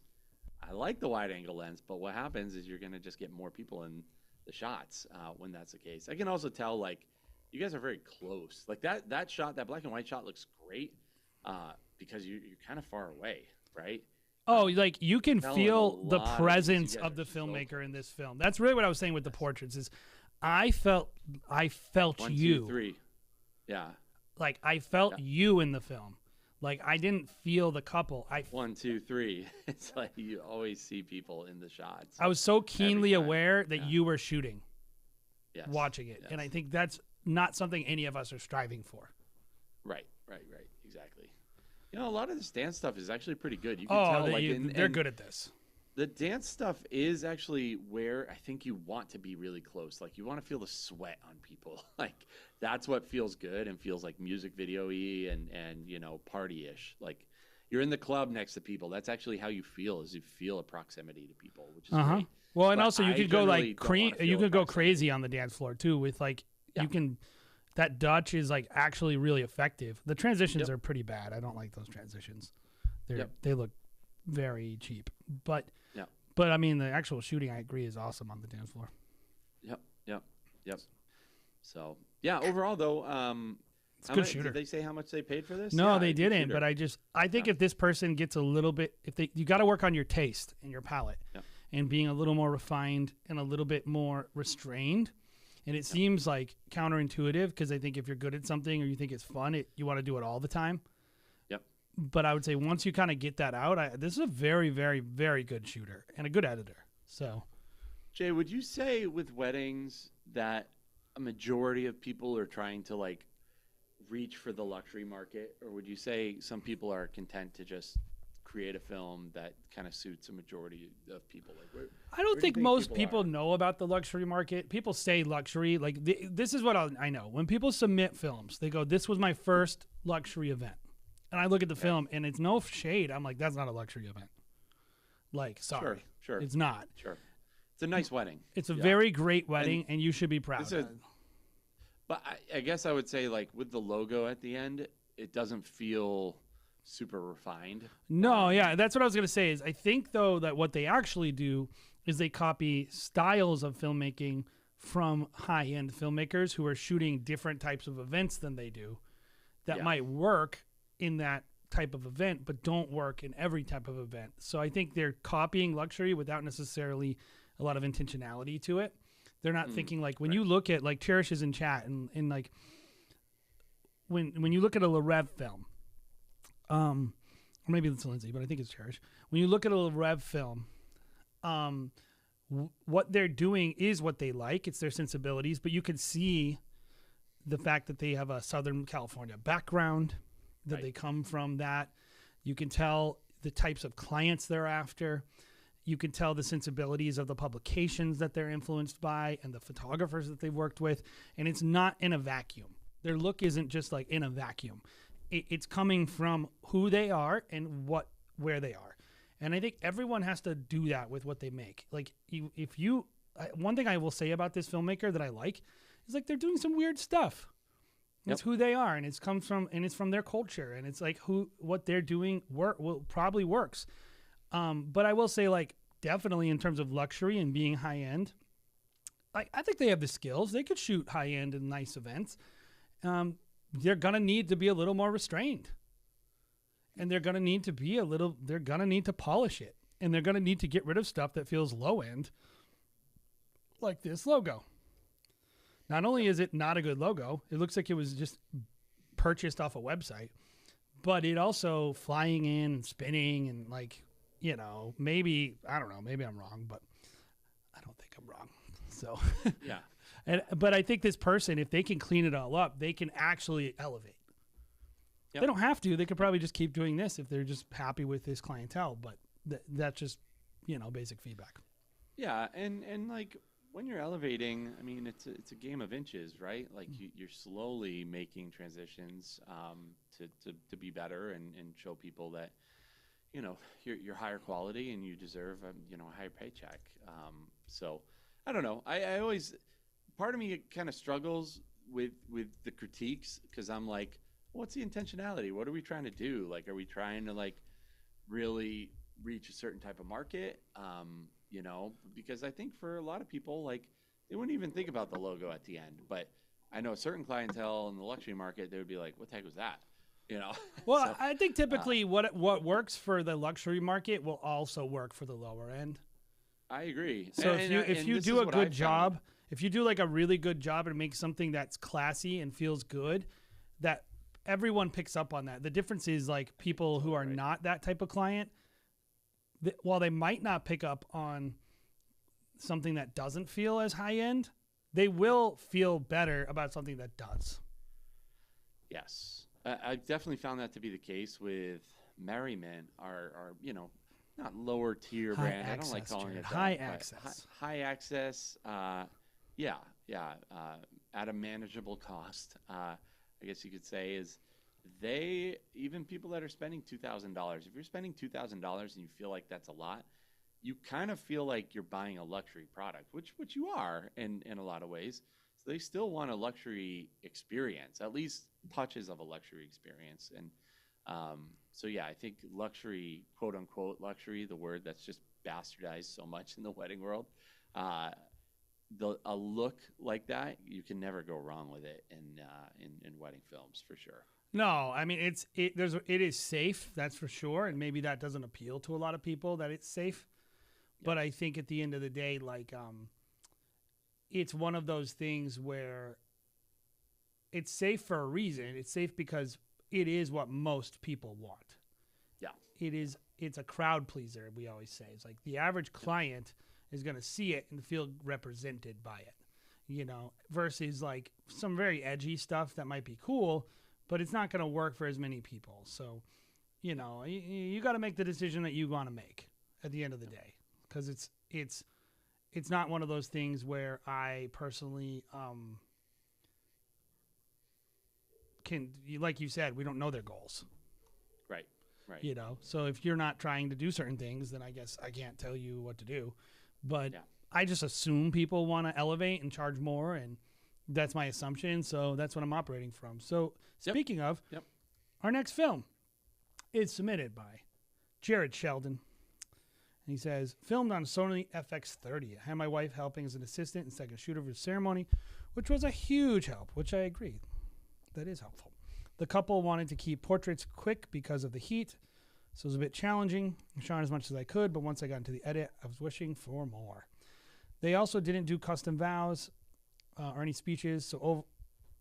I like the wide angle lens, but what happens is you're gonna just get more people in the shots when that's the case. I can also tell, like, you guys are very close. Like that shot, that black and white shot looks great because you're kind of far away, right? Oh, like you can feel the presence of the filmmaker in this film. That's really what I was saying with the portraits. Is I felt 1, you. 2, 3. Yeah. Like I felt you in the film. Like I didn't feel the couple. 1, 2, 3. It's like you always see people in the shots. I was so keenly aware that you were shooting, watching it, Yes. and I think that's not something any of us are striving for. Right. Exactly. A lot of this dance stuff is actually pretty good. You can tell, they're good at this. The dance stuff is actually where I think you want to be really close. Like, you want to feel the sweat on people. Like, that's what feels good and feels like music video-y and party-ish. Like, you're in the club next to people. That's actually how you feel, is you feel a proximity to people, which is great. Well, and But also you I could go like generally don't wanna you feel could go proximity. crazy on the dance floor too with like you can. That Dutch is like actually really effective. The transitions are pretty bad. I don't like those transitions. They look very cheap. But I mean the actual shooting, I agree, is awesome on the dance floor. Yep. So overall though, it's a good shooter. Did they say how much they paid for this? No, Yeah, they good didn't. shooter. But I think if this person gets a little bit, you got to work on your taste and your palate, and being a little more refined and a little bit more restrained. And it seems like counterintuitive because I think if you're good at something or you think it's fun, you want to do it all the time. Yep. But I would say once you kind of get that out, this is a very, very, very good shooter and a good editor. So, Jay, would you say with weddings that a majority of people are trying to like reach for the luxury market, or would you say some people are content to just create a film that kind of suits a majority of people? Like, I don't think most people know about the luxury market. People say luxury. Like this is what I know. When people submit films, they go, "This was my first luxury event," and I look at the film, and it's no shade. I'm like, "That's not a luxury event." Like, sorry, sure, it's not. Sure, it's a nice wedding. It's a very great wedding, and you should be proud of it. But I guess I would say, like, with the logo at the end, it doesn't feel super refined. No, yeah, that's what I was going to say. Is I think, though, that what they actually do is they copy styles of filmmaking from high-end filmmakers who are shooting different types of events than they do that might work in that type of event but don't work in every type of event. So I think they're copying luxury without necessarily a lot of intentionality to it. They're not thinking like when you look at like Cherish is in chat and like when you look at a LeRev film, or maybe it's Lindsay, but I think it's Cherish. When you look at a LeRev film, what they're doing is what they like. It's their sensibilities, but you can see the fact that they have a Southern California background, that they come from that. You can tell the types of clients they're after. You can tell the sensibilities of the publications that they're influenced by and the photographers that they've worked with. And it's not in a vacuum. Their look isn't just like in a vacuum. It's coming from who they are and where they are. And I think everyone has to do that with what they make. Like one thing I will say about this filmmaker that I like is like they're doing some weird stuff. It's who they are, and it's from their culture, and it's like what they're doing probably works. But I will say, like, definitely in terms of luxury and being high end, like I think they have the skills. They could shoot high end and nice events. They're gonna need to be a little more restrained, and they're gonna need to polish it, and they're gonna need to get rid of stuff that feels low end, like this logo. Not only is it not a good logo, it looks like it was just purchased off a website, but it also flying in and spinning and like, you know, maybe, I don't know, maybe I'm wrong, but I don't think I'm wrong. So, yeah. But I think this person, if they can clean it all up, they can actually elevate. They don't have to. They could probably just keep doing this if they're just happy with this clientele, but that's just, you know, basic feedback. Yeah, and like, when you're elevating, I mean, it's a game of inches, right? Like you're slowly making transitions to be better and show people that, you know, you're higher quality and you deserve a higher paycheck. So I don't know. I always, part of me kind of struggles with the critiques because I'm like, what's the intentionality? What are we trying to do? Like, are we trying to like really reach a certain type of market? You know, because I think for a lot of people, like, they wouldn't even think about the logo at the end. But I know a certain clientele in the luxury market, they would be like, what the heck was that? You know? Well, so, I think typically what works for the luxury market will also work for the lower end. I agree. So if you do a good job, if you do like a really good job and make something that's classy and feels good, that everyone picks up on that. The difference is like people who are not that type of client, while they might not pick up on something that doesn't feel as high end, they will feel better about something that does. Yes. I've definitely found that to be the case with Merriman, our not lower tier brand. I don't like calling it that. High access. High access. At a manageable cost. I guess you could say is even people that are spending $2,000, if you're spending $2,000 and you feel like that's a lot, you kind of feel like you're buying a luxury product, which you are in a lot of ways. So they still want a luxury experience, at least touches of a luxury experience. And so, yeah, I think luxury, quote unquote luxury, the word that's just bastardized so much in the wedding world, a look like that, you can never go wrong with it in wedding films for sure. No, I mean it is safe, that's for sure, and maybe that doesn't appeal to a lot of people that it's safe. But I think at the end of the day, like it's one of those things where it's safe for a reason. It's safe because it is what most people want. Yeah. It's a crowd pleaser, we always say. It's like the average client is going to see it and feel represented by it, you know, versus like some very edgy stuff that might be cool, but it's not going to work for as many people. So, you know, you got to make the decision that you want to make at the end of the day, because it's not one of those things where I personally like you said, we don't know their goals. Right. You know, so if you're not trying to do certain things, then I guess I can't tell you what to do. But I just assume people want to elevate and charge more, and that's my assumption. So that's what I'm operating from. So speaking of, our next film is submitted by Jared Sheldon. And he says, filmed on Sony FX30. I had my wife helping as an assistant and second shooter for the ceremony, which was a huge help, which I agree. That is helpful. The couple wanted to keep portraits quick because of the heat, so it was a bit challenging. I shot as much as I could, but once I got into the edit, I was wishing for more. They also didn't do custom vows or any speeches, so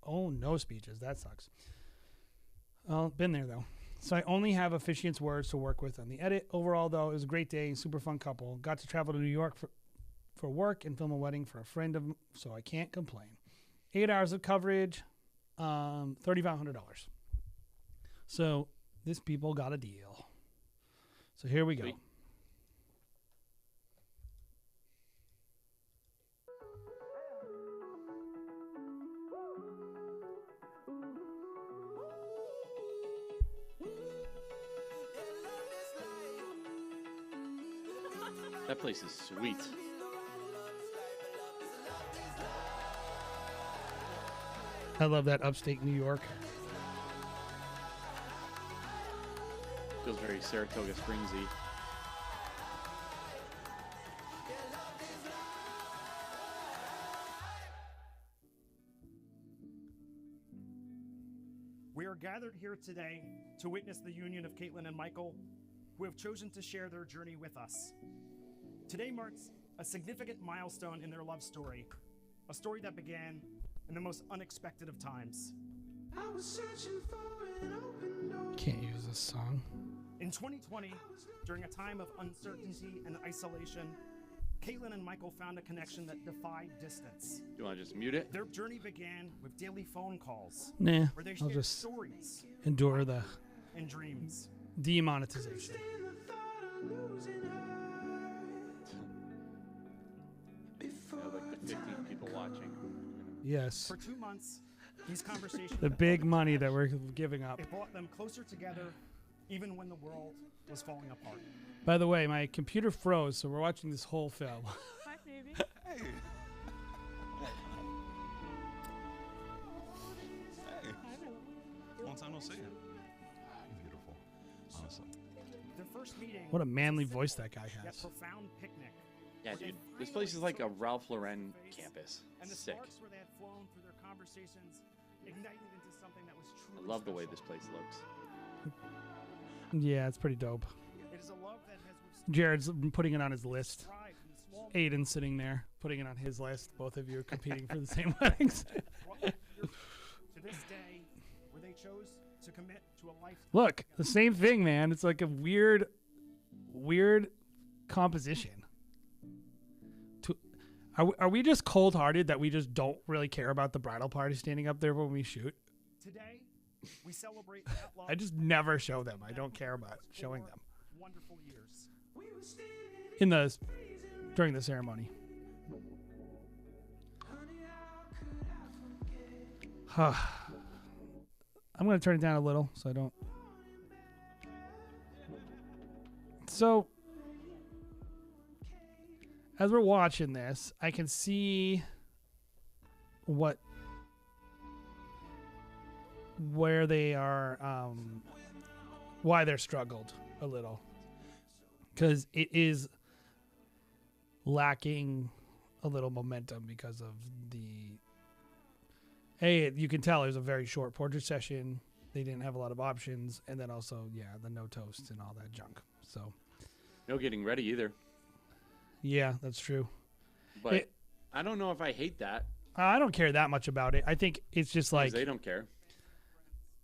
no speeches. That sucks. Been there, though. So I only have officiant's words to work with on the edit. Overall, though, it was a great day, super fun couple. Got to travel to New York for work and film a wedding for a friend of, so I can't complain. 8 hours of coverage. $3,500. So this people got a deal. So here we go. Sweet. That place is sweet. I love that upstate New York. Feels very Saratoga Springsy. We are gathered here today to witness the union of Caitlin and Michael, who have chosen to share their journey with us. Today marks a significant milestone in their love story, a story that began in the most unexpected of times. Can't use this song. In 2020, during a time of uncertainty and isolation, Caitlin and Michael found a connection that defied distance. You want to just mute it? Their journey began with daily phone calls. Nah, where they I'll shared just stories endure the and dreams. demonetization. Like the 15 people watching. Yes. For 2 months, these conversations... The big money that we're giving up. It brought them closer together, even when the world was falling apart. By the way, my computer froze, so we're watching this whole film. Hi, baby. Hey. Long time no see. You're beautiful, honestly. Their first meeting... What a manly voice that guy That has. profound picnic. Yeah, dude. This place is like a Ralph Lauren campus. And the Sick. sparks where they had flown through their conversations ignited into something that was I truly love the way special. this place looks. Yeah, it's pretty dope. It is a love that has withstood Jared's putting it on his list. pride in the small Aiden's sitting there, putting it on his list. Both of you are competing for the same weddings. to this day where they chose to commit to a life. Look, the same thing, man. It's like a weird composition. Are we just cold-hearted that we just don't really care about the bridal party standing up there when we shoot? Today, we celebrate that love. I just never show them. I don't care about showing them Wonderful years. during the ceremony. I'm going to turn it down a little so I don't. So, as we're watching this, I can see where they are, why they're struggled a little. Because it is lacking a little momentum because of you can tell it was a very short portrait session. They didn't have a lot of options. And then also, the no toast and all that junk. So, No getting ready either. yeah, that's true. But I don't know if I hate that. I don't care that much about it. I think it's just like they don't care.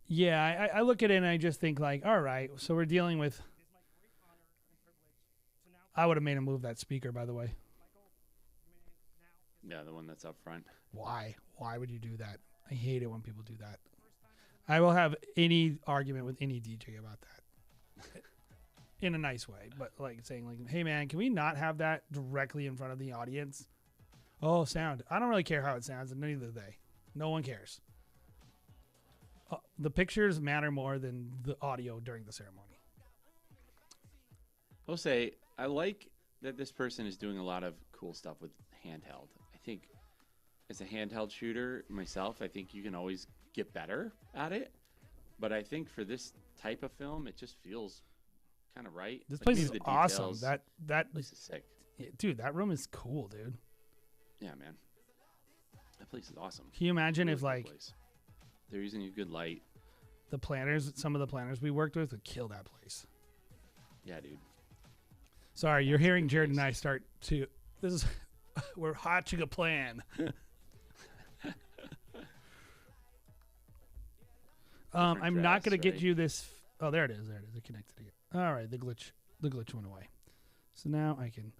Yeah, I look at it and I just think like, all right, so we're dealing with. I would have made him move that speaker, by the way. Yeah, the one that's up front. Why? Why would you do that? I hate it when people do that. I will have any argument with any DJ about that. In a nice way, but like saying like, hey man, can we not have that directly in front of the audience? Oh, sound. I don't really care how it sounds, and neither do they. No one cares. The pictures matter more than the audio during the ceremony. I'll say, I like that this person is doing a lot of cool stuff with handheld. I think as a handheld shooter myself, I think you can always get better at it. But I think for this type of film, it just feels kind of right. This place is awesome. That place is sick. Yeah, dude, that room is cool, dude. Yeah, man. That place is awesome. Can you imagine if like they're using a good light? The planners, some of the planners we worked with would kill that place. Yeah, dude. Sorry, you're hearing Jared and I start to. This is we're hatching a plan. I'm not gonna get you this. Oh, there it is. There it is. It connected again. All right, the glitch went away. So now I can.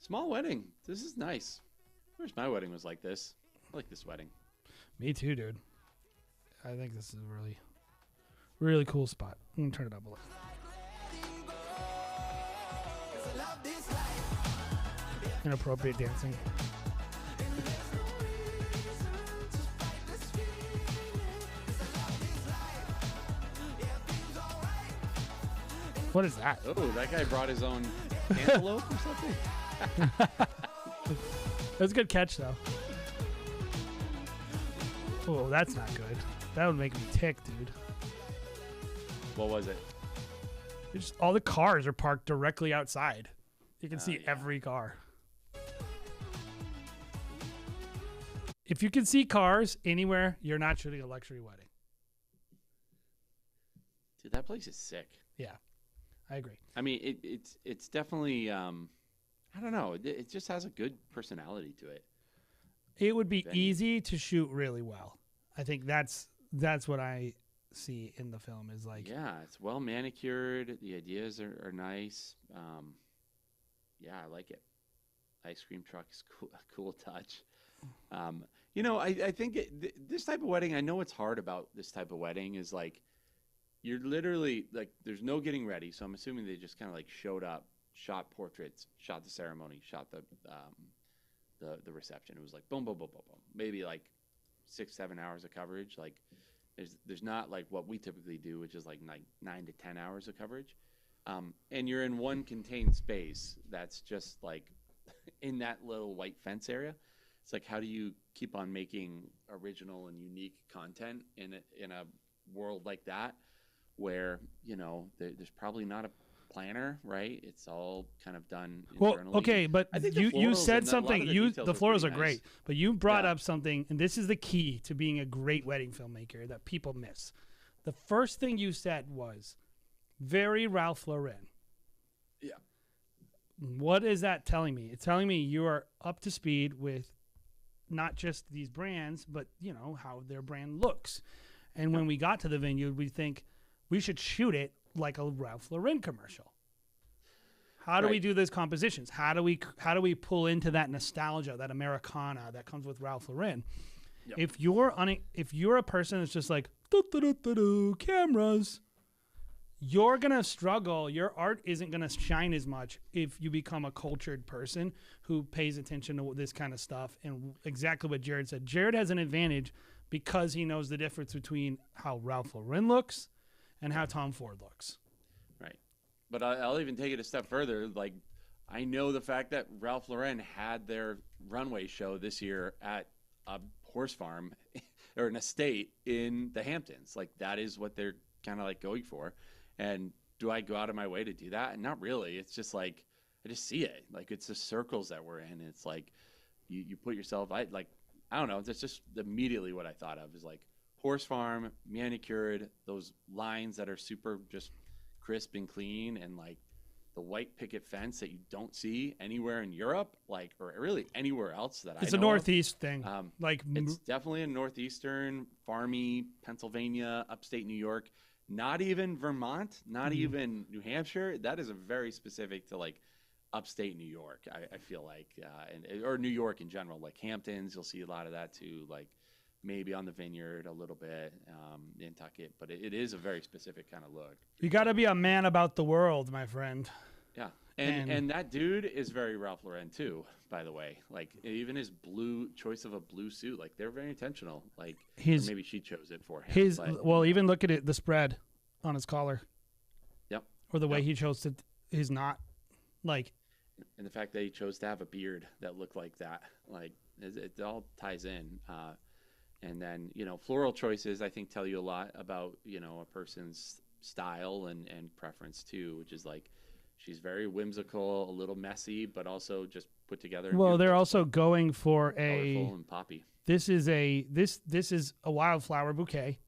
Small wedding. This is nice. I wish my wedding was like this. I like this wedding. Me too, dude. I think this is a really, really cool spot. I'm gonna turn it up a little. Inappropriate dancing. What is that? Oh, that guy brought his own antelope or something? That's a good catch, though. Oh, that's not good. That would make me tick, dude. What was it? It's just all the cars are parked directly outside. You can see every car. If you can see cars anywhere, you're not shooting a luxury wedding. Dude, that place is sick. Yeah, I agree. I mean, it's definitely, I don't know. It just has a good personality to it. It would be easy to shoot really well. I think that's what I see in the film is like. Yeah, it's well manicured. The ideas are nice. Yeah, I like it. Ice cream truck is cool, a cool touch. You know, I think this type of wedding, I know it's hard about this type of wedding is like, you're literally like, there's no getting ready. So I'm assuming they just kind of like showed up, shot portraits, shot the ceremony, shot the reception. It was like boom, boom, boom, boom, boom. Maybe like 6-7 hours of coverage. Like there's not like what we typically do, which is like 9 to 10 hours of coverage. And you're in one contained space that's just like in that little white fence area. It's like, how do you keep on making original and unique content in a world like that, where you know there's probably not a planner, right? It's all kind of done internally. Well, okay, but you said something. The florals are great, nice. but you brought up something, and this is the key to being a great wedding filmmaker that people miss. The first thing you said was very Ralph Lauren. Yeah. What is that telling me? It's telling me you are up to speed with not just these brands, but you know how their brand looks. And when we got to the venue, we think we should shoot it like a Ralph Lauren commercial. How do we do those compositions? How do we pull into that nostalgia, that Americana that comes with Ralph Lauren? Yep. If you're a person that's just like cameras, you're gonna struggle. Your art isn't gonna shine as much if you become a cultured person who pays attention to this kind of stuff. And exactly what Jared said. Jared has an advantage because he knows the difference between how Ralph Lauren looks and how Tom Ford looks. Right. But I'll even take it a step further. Like, I know the fact that Ralph Lauren had their runway show this year at a horse farm or an estate in the Hamptons. Like, that is what they're kind of like going for. And do I go out of my way to do that? Not really. It's just like, I just see it. Like, it's the circles that we're in. It's like, you put yourself, I don't know. That's just immediately what I thought of is like horse farm, manicured, those lines that are super just crisp and clean, and like the white picket fence that you don't see anywhere in Europe, like, or really anywhere else that It's I a know Northeast of. thing. Like It's definitely a Northeastern, farmy, Pennsylvania, upstate New York, not even Vermont, not even New Hampshire. That is a very specific to like upstate New York. I feel like, or New York in general, like Hamptons, you'll see a lot of that too. Like maybe on the Vineyard a little bit, Nantucket, but it is a very specific kind of look. You got to be a man about the world, my friend. Yeah. And that dude is very Ralph Lauren too, by the way. Like even his choice of a blue suit, like they're very intentional. Like or maybe she chose it for him. Well, even look at it, the spread on his collar. Yep. Or the way he chose to, he's not like. And the fact that he chose to have a beard that looked like that, like it all ties in. And then, floral choices, I think, tell you a lot about, a person's style and preference too, which is like, she's very whimsical, a little messy, but also just put together. Well, they're also going for colorful and poppy. This is a wildflower bouquet.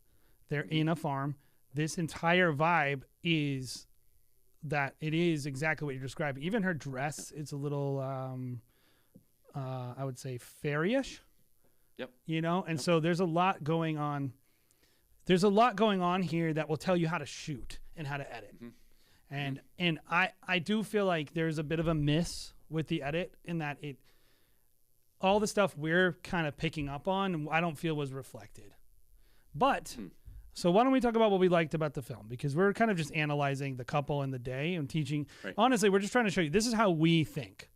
They're in a farm. This entire vibe is that it is exactly what you're describing. Even her dress, it's a little, I would say, fairyish. Yep. So there's a lot going on. There's a lot going on here that will tell you how to shoot and how to edit. And I do feel like there's a bit of a miss with the edit in that all the stuff we're kind of picking up on, I don't feel was reflected. But so why don't we talk about what we liked about the film? Because we're kind of just analyzing the couple and the day and teaching. Right. Honestly, we're just trying to show you this is how we think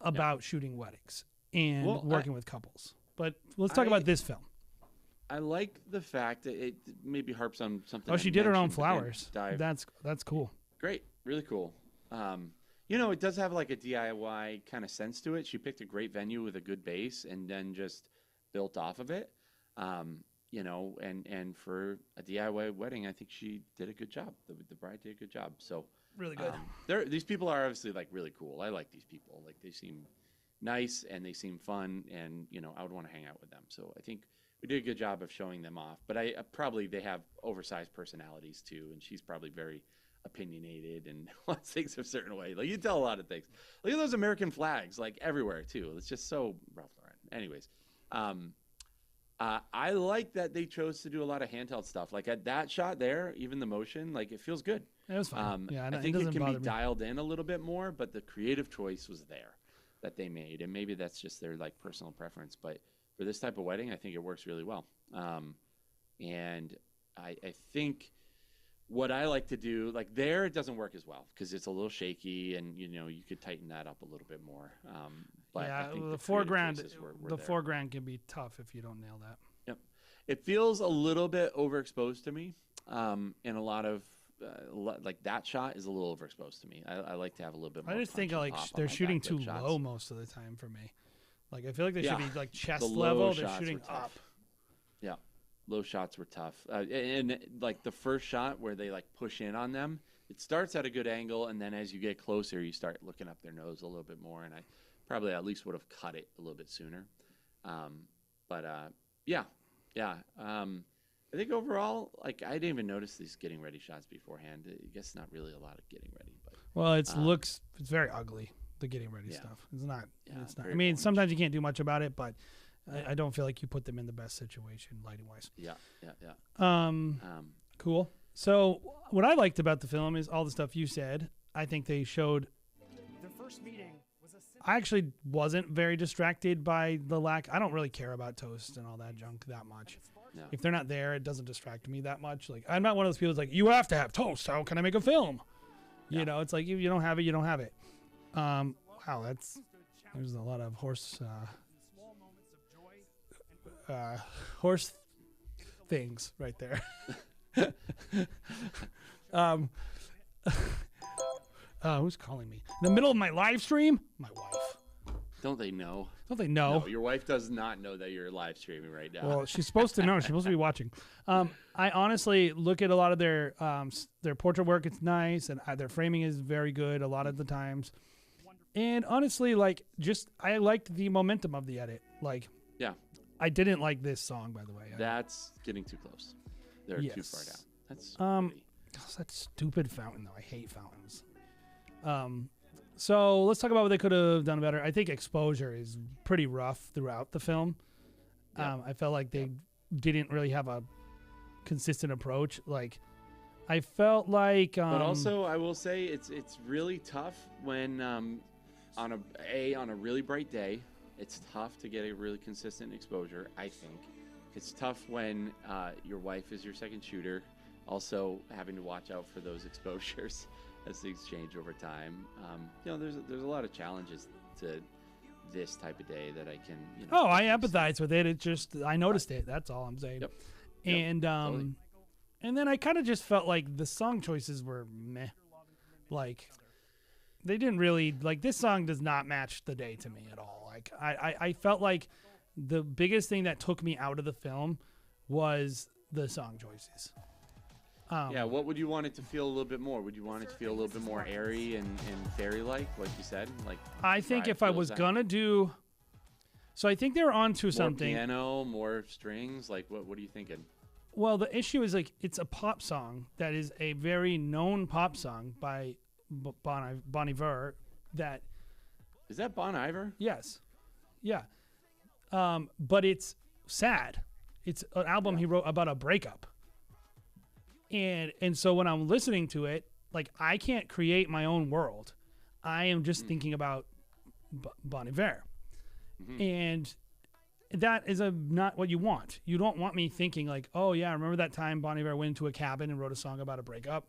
about shooting weddings and working with couples. But let's talk about this film. I like the fact that it maybe harps on something. Oh, she did her own flowers. That's cool. Great. Really cool. It does have like a DIY kind of sense to it. She picked a great venue with a good base and then just built off of it. And for a DIY wedding, I think she did a good job. The bride did a good job. So really good. These people are obviously like really cool. I like these people. Like they seem nice and they seem fun, and I would want to hang out with them. So I think we did a good job of showing them off. But I probably they have oversized personalities too, and she's probably very opinionated and wants things a certain way. Like you tell a lot of things. Look at those American flags, like everywhere too. It's just so Ralph Lauren. Anyways, I like that they chose to do a lot of handheld stuff. Like at that shot there, even the motion, like it feels good. It was fine. I think it can be dialed in a little bit more, but the creative choice was there that they made, and maybe that's just their like personal preference. But for this type of wedding, I think it works really well. And I think what I like to do, like there, it doesn't work as well because it's a little shaky, and you could tighten that up a little bit more. But I think the foreground can be tough if you don't nail that. Yep, it feels a little bit overexposed to me, and a lot of like that shot is a little overexposed to me. I like to have a little bit more. I just think like they're shooting too low most of the time for me. Like I feel like they should be like chest level. They're shooting up. Yeah. Low shots were tough. And like the first shot where they like push in on them, it starts at a good angle. And then as you get closer, you start looking up their nose a little bit more. And I probably at least would have cut it a little bit sooner. I think overall, like I didn't even notice these getting ready shots beforehand. I guess not really a lot of getting ready, but it's very ugly. The getting ready stuff. It's not. It's not. I mean, sometimes you can't do much about it, but I don't feel like you put them in the best situation lighting wise. Yeah. Cool. So what I liked about the film is all the stuff you said. I think they showed. Their first meeting was I actually wasn't very distracted by the lack. I don't really care about toast and all that junk that much. No. If they're not there, it doesn't distract me that much. Like I'm not one of those people that's like, you have to have toast. How can I make a film? Yeah. It's like if you don't have it, you don't have it. Wow, there's a lot of horse things right there. Who's calling me in the middle of my live stream? My wife. Don't they know? No, your wife does not know that you're live streaming right now. Well, she's supposed to know. She's supposed to be watching. I honestly look at a lot of their portrait work. It's nice, and their framing is very good a lot of the times. And honestly, I liked the momentum of the edit. Yeah. I didn't like this song, by the way. That's getting too close. They're too far down. That's that stupid fountain, though. I hate fountains. So let's talk about what they could have done better. I think exposure is pretty rough throughout the film. I felt like they didn't really have a consistent approach. Like, I felt like, but also I will say it's really tough when on a really bright day. It's tough to get a really consistent exposure. I think it's tough when your wife is your second shooter, also having to watch out for those exposures as things change over time. There's a lot of challenges to this type of day that I can. I empathize with it. It just I noticed it. That's all I'm saying. Yep. And Totally. and then I kind of just felt like the song choices were meh. Like, they didn't really like, this song does not match the day to me at all. Like, I felt like the biggest thing that took me out of the film was the song choices. What would you want it to feel a little bit more? Would you want it to feel a little bit more airy and fairy-like you said? Like, I think Bride if I feels was that? gonna do, so I think they were onto More something. piano, more strings. Like, what are you thinking? Well, the issue is, like, it's a pop song that is a very known pop song by Bon Iver. That is that Bon Iver? Yes, yeah. But it's sad. It's an album he wrote about a breakup. And so when I'm listening to it, like, I can't create my own world. I am just thinking about Bon Iver. And that is not what you want. You don't want me thinking like, oh yeah, remember that time Bon Iver went into a cabin and wrote a song about a breakup?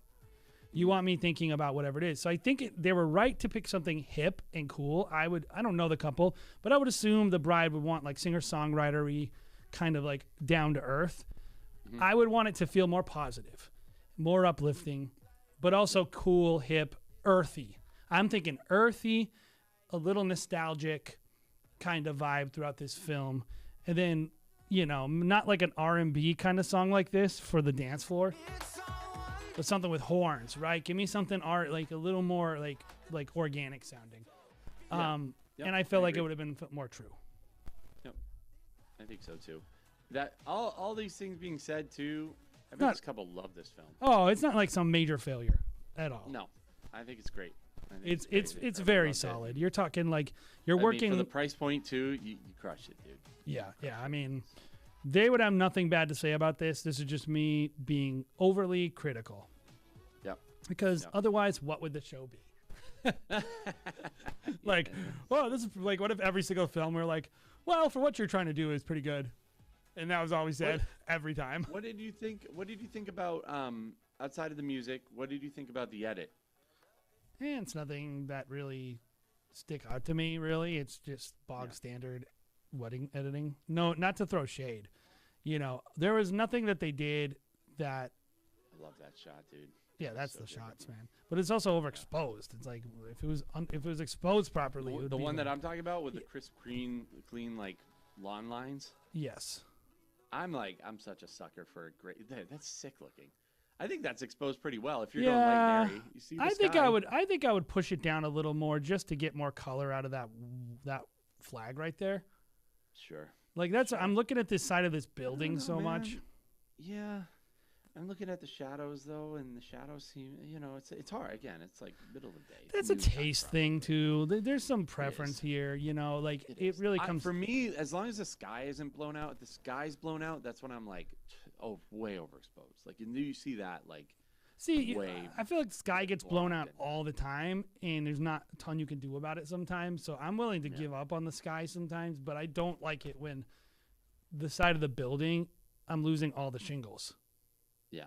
You want me thinking about whatever it is. So I think they were right to pick something hip and cool. I don't know the couple, but I would assume the bride would want like singer-songwriter-y, kind of like down to earth. I would want it to feel more positive, more uplifting, but also cool, hip, earthy. I'm thinking earthy, a little nostalgic kind of vibe throughout this film. And then, not like an R&B kind of song like this for the dance floor, but something with horns, right? Give me something like a little more like organic sounding. And I felt like it would have been more true. Yep, I think so too. That all these things being said too, I bet this couple love this film. Oh, it's not like some major failure at all. No, I think it's great. It's very solid. You're talking like you're working for the price point too. You crushed it, dude. Yeah. I mean, they would have nothing bad to say about this. This is just me being overly critical. Yep. Because otherwise, what would the show be? Like, well, this is like, what if every single film we're like, well, for what you're trying to do is pretty good. And that was always said every time. What did you think? What did you think about outside of the music? What did you think about the edit? And it's nothing that really stick out to me. Really, it's just bog standard wedding editing. No, not to throw shade. There was nothing that they did that. I love that shot, dude. Yeah, that's the shots, man. But it's also overexposed. It's like if it was exposed properly, it would the be one like, that I'm talking about with the crisp, clean like lawn lines. Yes. I'm such a sucker for a great. That's sick looking. I think that's exposed pretty well. If you're going light and airy, you see the sky. I think I would push it down a little more just to get more color out of that flag right there. Sure. Like I'm looking at this side of this building so much. Yeah. I'm looking at the shadows though, and the shadows seem, it's hard. Again, it's like middle of the day. That's a taste thing too. There's some preference here, like it really comes. For me, as long as the sky isn't blown out, if the sky's blown out, that's when I'm like, way overexposed. Like, you see that, like, I feel like the sky gets blown out all the time, and there's not a ton you can do about it sometimes. So I'm willing to give up on the sky sometimes, but I don't like it when the side of the I'm losing all the shingles. Yeah.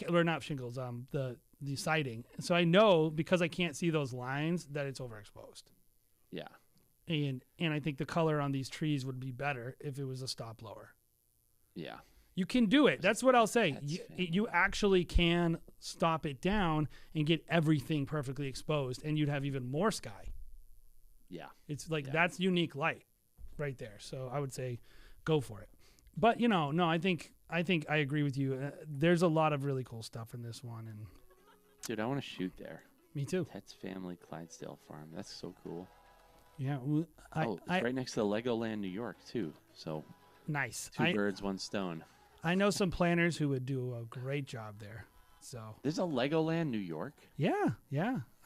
Or not shingles, the siding. So I know, because I can't see those lines, that it's overexposed. Yeah. And I think the color on these trees would be better if it was a stop blower. Yeah. You can do it. That's what I'll say. You actually can stop it down and get everything perfectly exposed, and you'd have even more sky. Yeah. It's like that's unique light right there. So I would say go for it. But, no, I think I agree with you. There's a lot of really cool stuff in this one. And dude, I want to shoot there. Me too. Tett's Family Clydesdale Farm. That's so cool. Yeah. It's right next to Legoland, New York, too. So nice. Two birds, one stone. I know some planners who would do a great job there. So there's a Legoland New York. Yeah.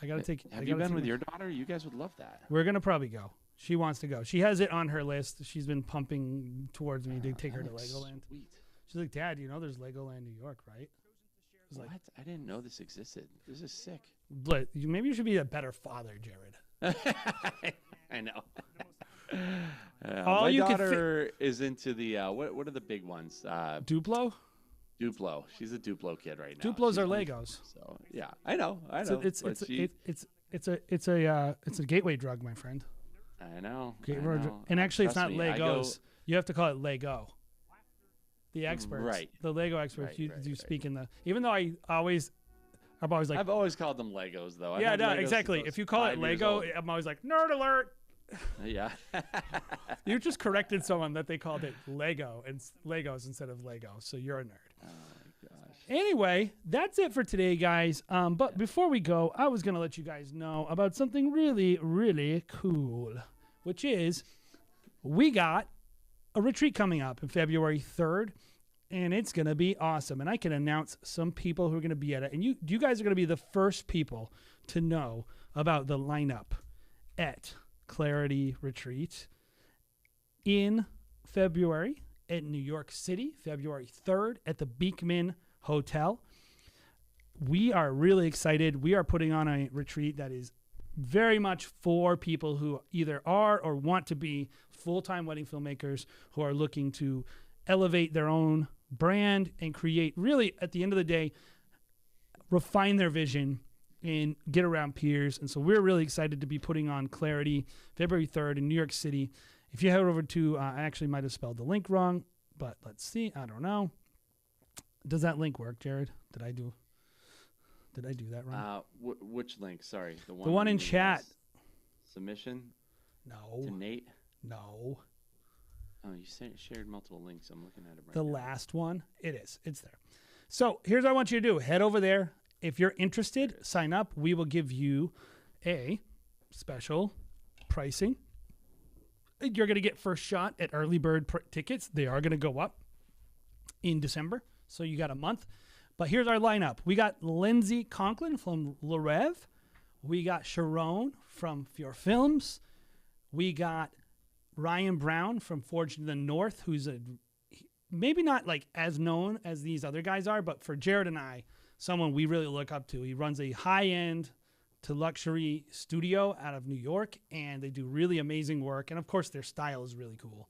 I gotta take. Have you been with your daughter? You guys would love that. We're gonna probably go. She wants to go. She has it on her list. She's been pumping towards me to take her to Legoland. Sweet. She's like, Dad, you know there's Legoland New York, right? I was What? I didn't know this existed. This is sick. But maybe you should be a better father, Jared. I know. All my you could daughter is into the what are the big ones? Duplo. Duplo. She's a Duplo kid right now. Duplos She's are only- Legos. So yeah, I know. It's a gateway drug, my friend. I know. Gateway I drug. know. And actually, it's Trust not me, I go- Legos. You have to call it Lego. The experts, Right. The Lego experts. Right, you right, speak in the. Even though I'm always like. I've always called them Legos though. I've Yeah, had no, Legos exactly. since I was If you call it 5 years Lego, old. I'm always like nerd alert. Yeah. You just corrected someone that they called it Lego and Legos instead of Lego, so you're a nerd. Oh my gosh. Anyway, that's it for today, guys. But before we go, I was gonna let you guys know about something really, really cool, which is we got a retreat coming up in February 3rd, and it's gonna be awesome. And I can announce some people who are gonna be at it, and you guys are gonna be the first people to know about the lineup at Clarity Retreat in February in New York City, February 3rd at the Beekman Hotel. We are really excited. We are putting on a retreat that is very much for people who either are or want to be full-time wedding filmmakers who are looking to elevate their own brand and create, really, at the end of the day, refine their vision and get around peers. And so we're really excited to be putting on Clarity February 3rd in New York City. If you head over to, I actually might have spelled the link wrong, but let's see. I don't know. Does that link work, Jared? Did I do that wrong? Which link? Sorry. The one in chat. Submission? No. To Nate? No. Oh, you shared multiple links. I'm looking at it right The now. last one. It is. It's there. So here's what I want you to do. Head over there. If you're interested, sign up. We will give you a special pricing. You're going to get first shot at early bird tickets. They are going to go up in December. So you got a month. But here's our lineup. We got Lindsay Conklin from Le Rev. We got Sharon from Fjord Films. We got Ryan Brown from Forged in the North, who's maybe not like as known as these other guys are, but for Jared and I, someone we really look up to. He runs a high-end to luxury studio out of New York, and they do really amazing work. And of course, their style is really cool.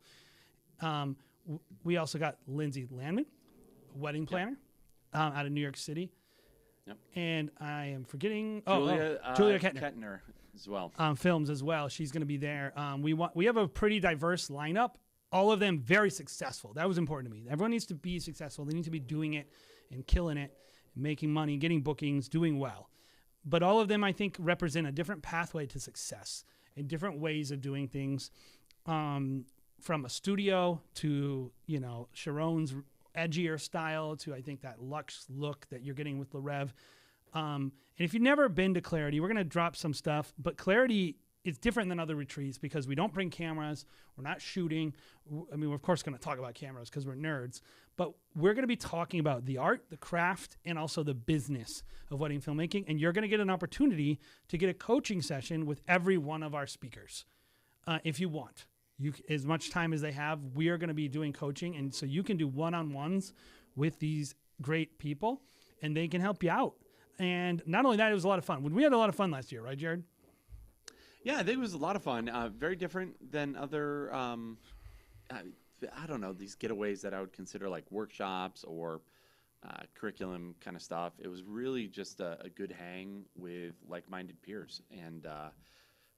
We also got Lindsay Landman, wedding planner, out of New York City. Yep. And I am forgetting Julia Kettner as well. Films as well. She's going to be there. We have a pretty diverse lineup. All of them very successful. That was important to me. Everyone needs to be successful. They need to be doing it and killing it, making money, getting bookings, doing well. But all of them, I think, represent a different pathway to success and different ways of doing things. From a studio to, Sharon's edgier style to, I think, that luxe look that you're getting with Le Rev. And if you've never been to Clarity, we're going to drop some stuff. But Clarity is different than other retreats because we don't bring cameras. We're not shooting. I mean, we're, of course, going to talk about cameras because we're nerds. But we're going to be talking about the art, the craft, and also the business of wedding filmmaking. And you're going to get an opportunity to get a coaching session with every one of our speakers if you want. As much time as they have, we are going to be doing coaching. And so you can do one-on-ones with these great people, and they can help you out. And not only that, it was a lot of fun. We had a lot of fun last year, right, Jared? Yeah, I think it was a lot of fun. Very different than other, I don't know, these getaways that I would consider like workshops or curriculum kind of stuff. It was really just a good hang with like-minded peers and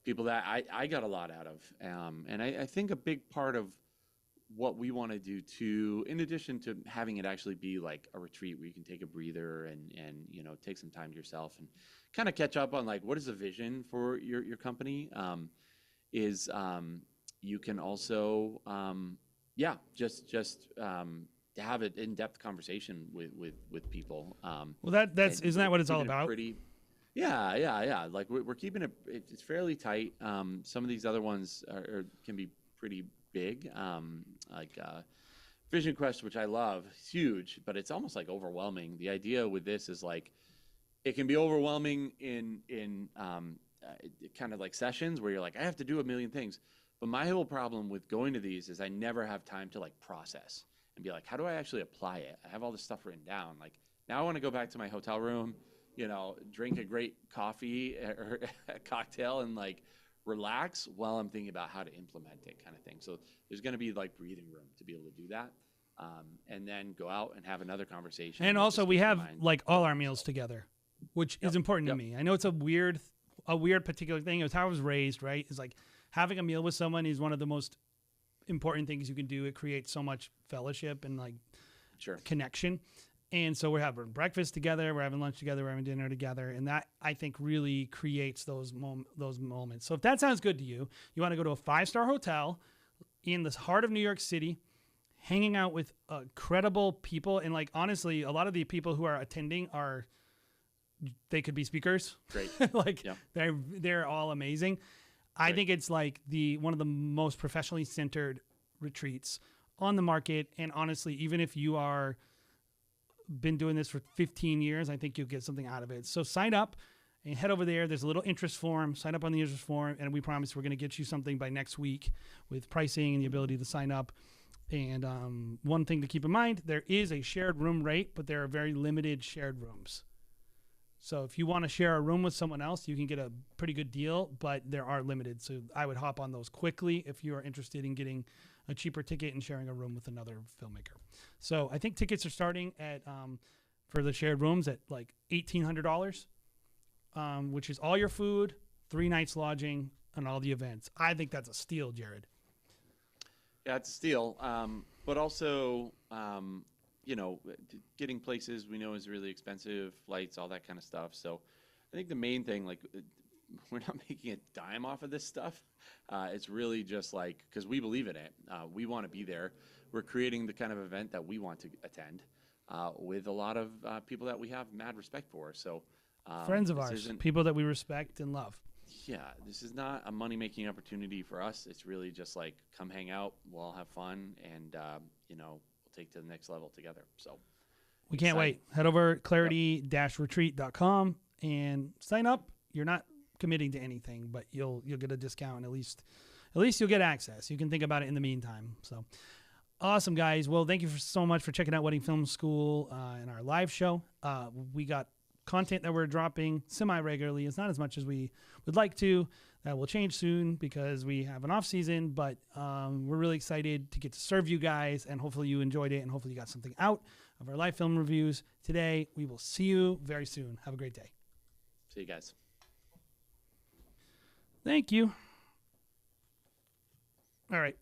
people that I got a lot out of. And I think a big part of what we want to do too, in addition to having it actually be like a retreat where you can take a breather and take some time to yourself and kind of catch up on like what is the vision for your company, is you can also just to have an in-depth conversation with people. Well, isn't that what it's all about? Yeah. Like we're keeping it. It's fairly tight. Some of these other ones can be pretty big. Vision Quest, which I love, is huge, but it's almost like overwhelming. The idea with this is like, it can be overwhelming in kind of like sessions where you're like, I have to do a million things. But my whole problem with going to these is I never have time to like process and be like, how do I actually apply it? I have all this stuff written down. Like now I want to go back to my hotel room, you know, drink a great coffee or a cocktail and like relax while I'm thinking about how to implement it, kind of thing. So there's going to be like breathing room to be able to do that. And then go out and have another conversation. And also we have like all our meals together, which is important to me. I know it's a weird particular thing. It was how I was raised, right? It's like having a meal with someone is one of the most important things you can do. It creates so much fellowship and like connection. And so we're having breakfast together, we're having lunch together, we're having dinner together, and that I think really creates those moments. So if that sounds good to you, you want to go to a 5-star hotel in the heart of New York City, hanging out with credible people, and like honestly, a lot of the people who are attending they could be speakers. Great. Like they're all amazing. I think it's like one of the most professionally centered retreats on the market. And honestly, even if you are been doing this for 15 years, I think you'll get something out of it. So sign up and head over there. There's a little interest form. Sign up on the interest form, and we promise we're going to get you something by next week with pricing and the ability to sign up. And one thing to keep in mind, there is a shared room rate, but there are very limited shared rooms. So if you want to share a room with someone else, you can get a pretty good deal, but there are limited. So I would hop on those quickly if you are interested in getting a cheaper ticket and sharing a room with another filmmaker. So I think tickets are starting at for the shared rooms at like $1,800, which is all your food, 3 nights lodging, and all the events. I think that's a steal, Jared. Yeah, it's a steal. But also, you know, getting places we know is really expensive, flights, all that kind of stuff. So I think the main thing, like, we're not making a dime off of this stuff. It's really just like, because we believe in it. We want to be there. We're creating the kind of event that we want to attend with a lot of people that we have mad respect for. So friends of ours, people that we respect and love. Yeah, this is not a money-making opportunity for us. It's really just like, come hang out, we'll all have fun, and, you know, we'll take to the next level together. So we can't wait. Head over clarity-retreat.com and sign up. You're not committing to anything, but you'll get a discount. At least you'll get access. You can think about it in the meantime. So awesome, guys. Well, thank you so much for checking out Wedding Film School and our live show. We got content that we're dropping semi-regularly. It's not as much as we would like to. That will change soon because we have an off season, but we're really excited to get to serve you guys, and hopefully you enjoyed it, and hopefully you got something out of our live film reviews today. We will see you very soon. Have a great day. See you guys. Thank you. All right.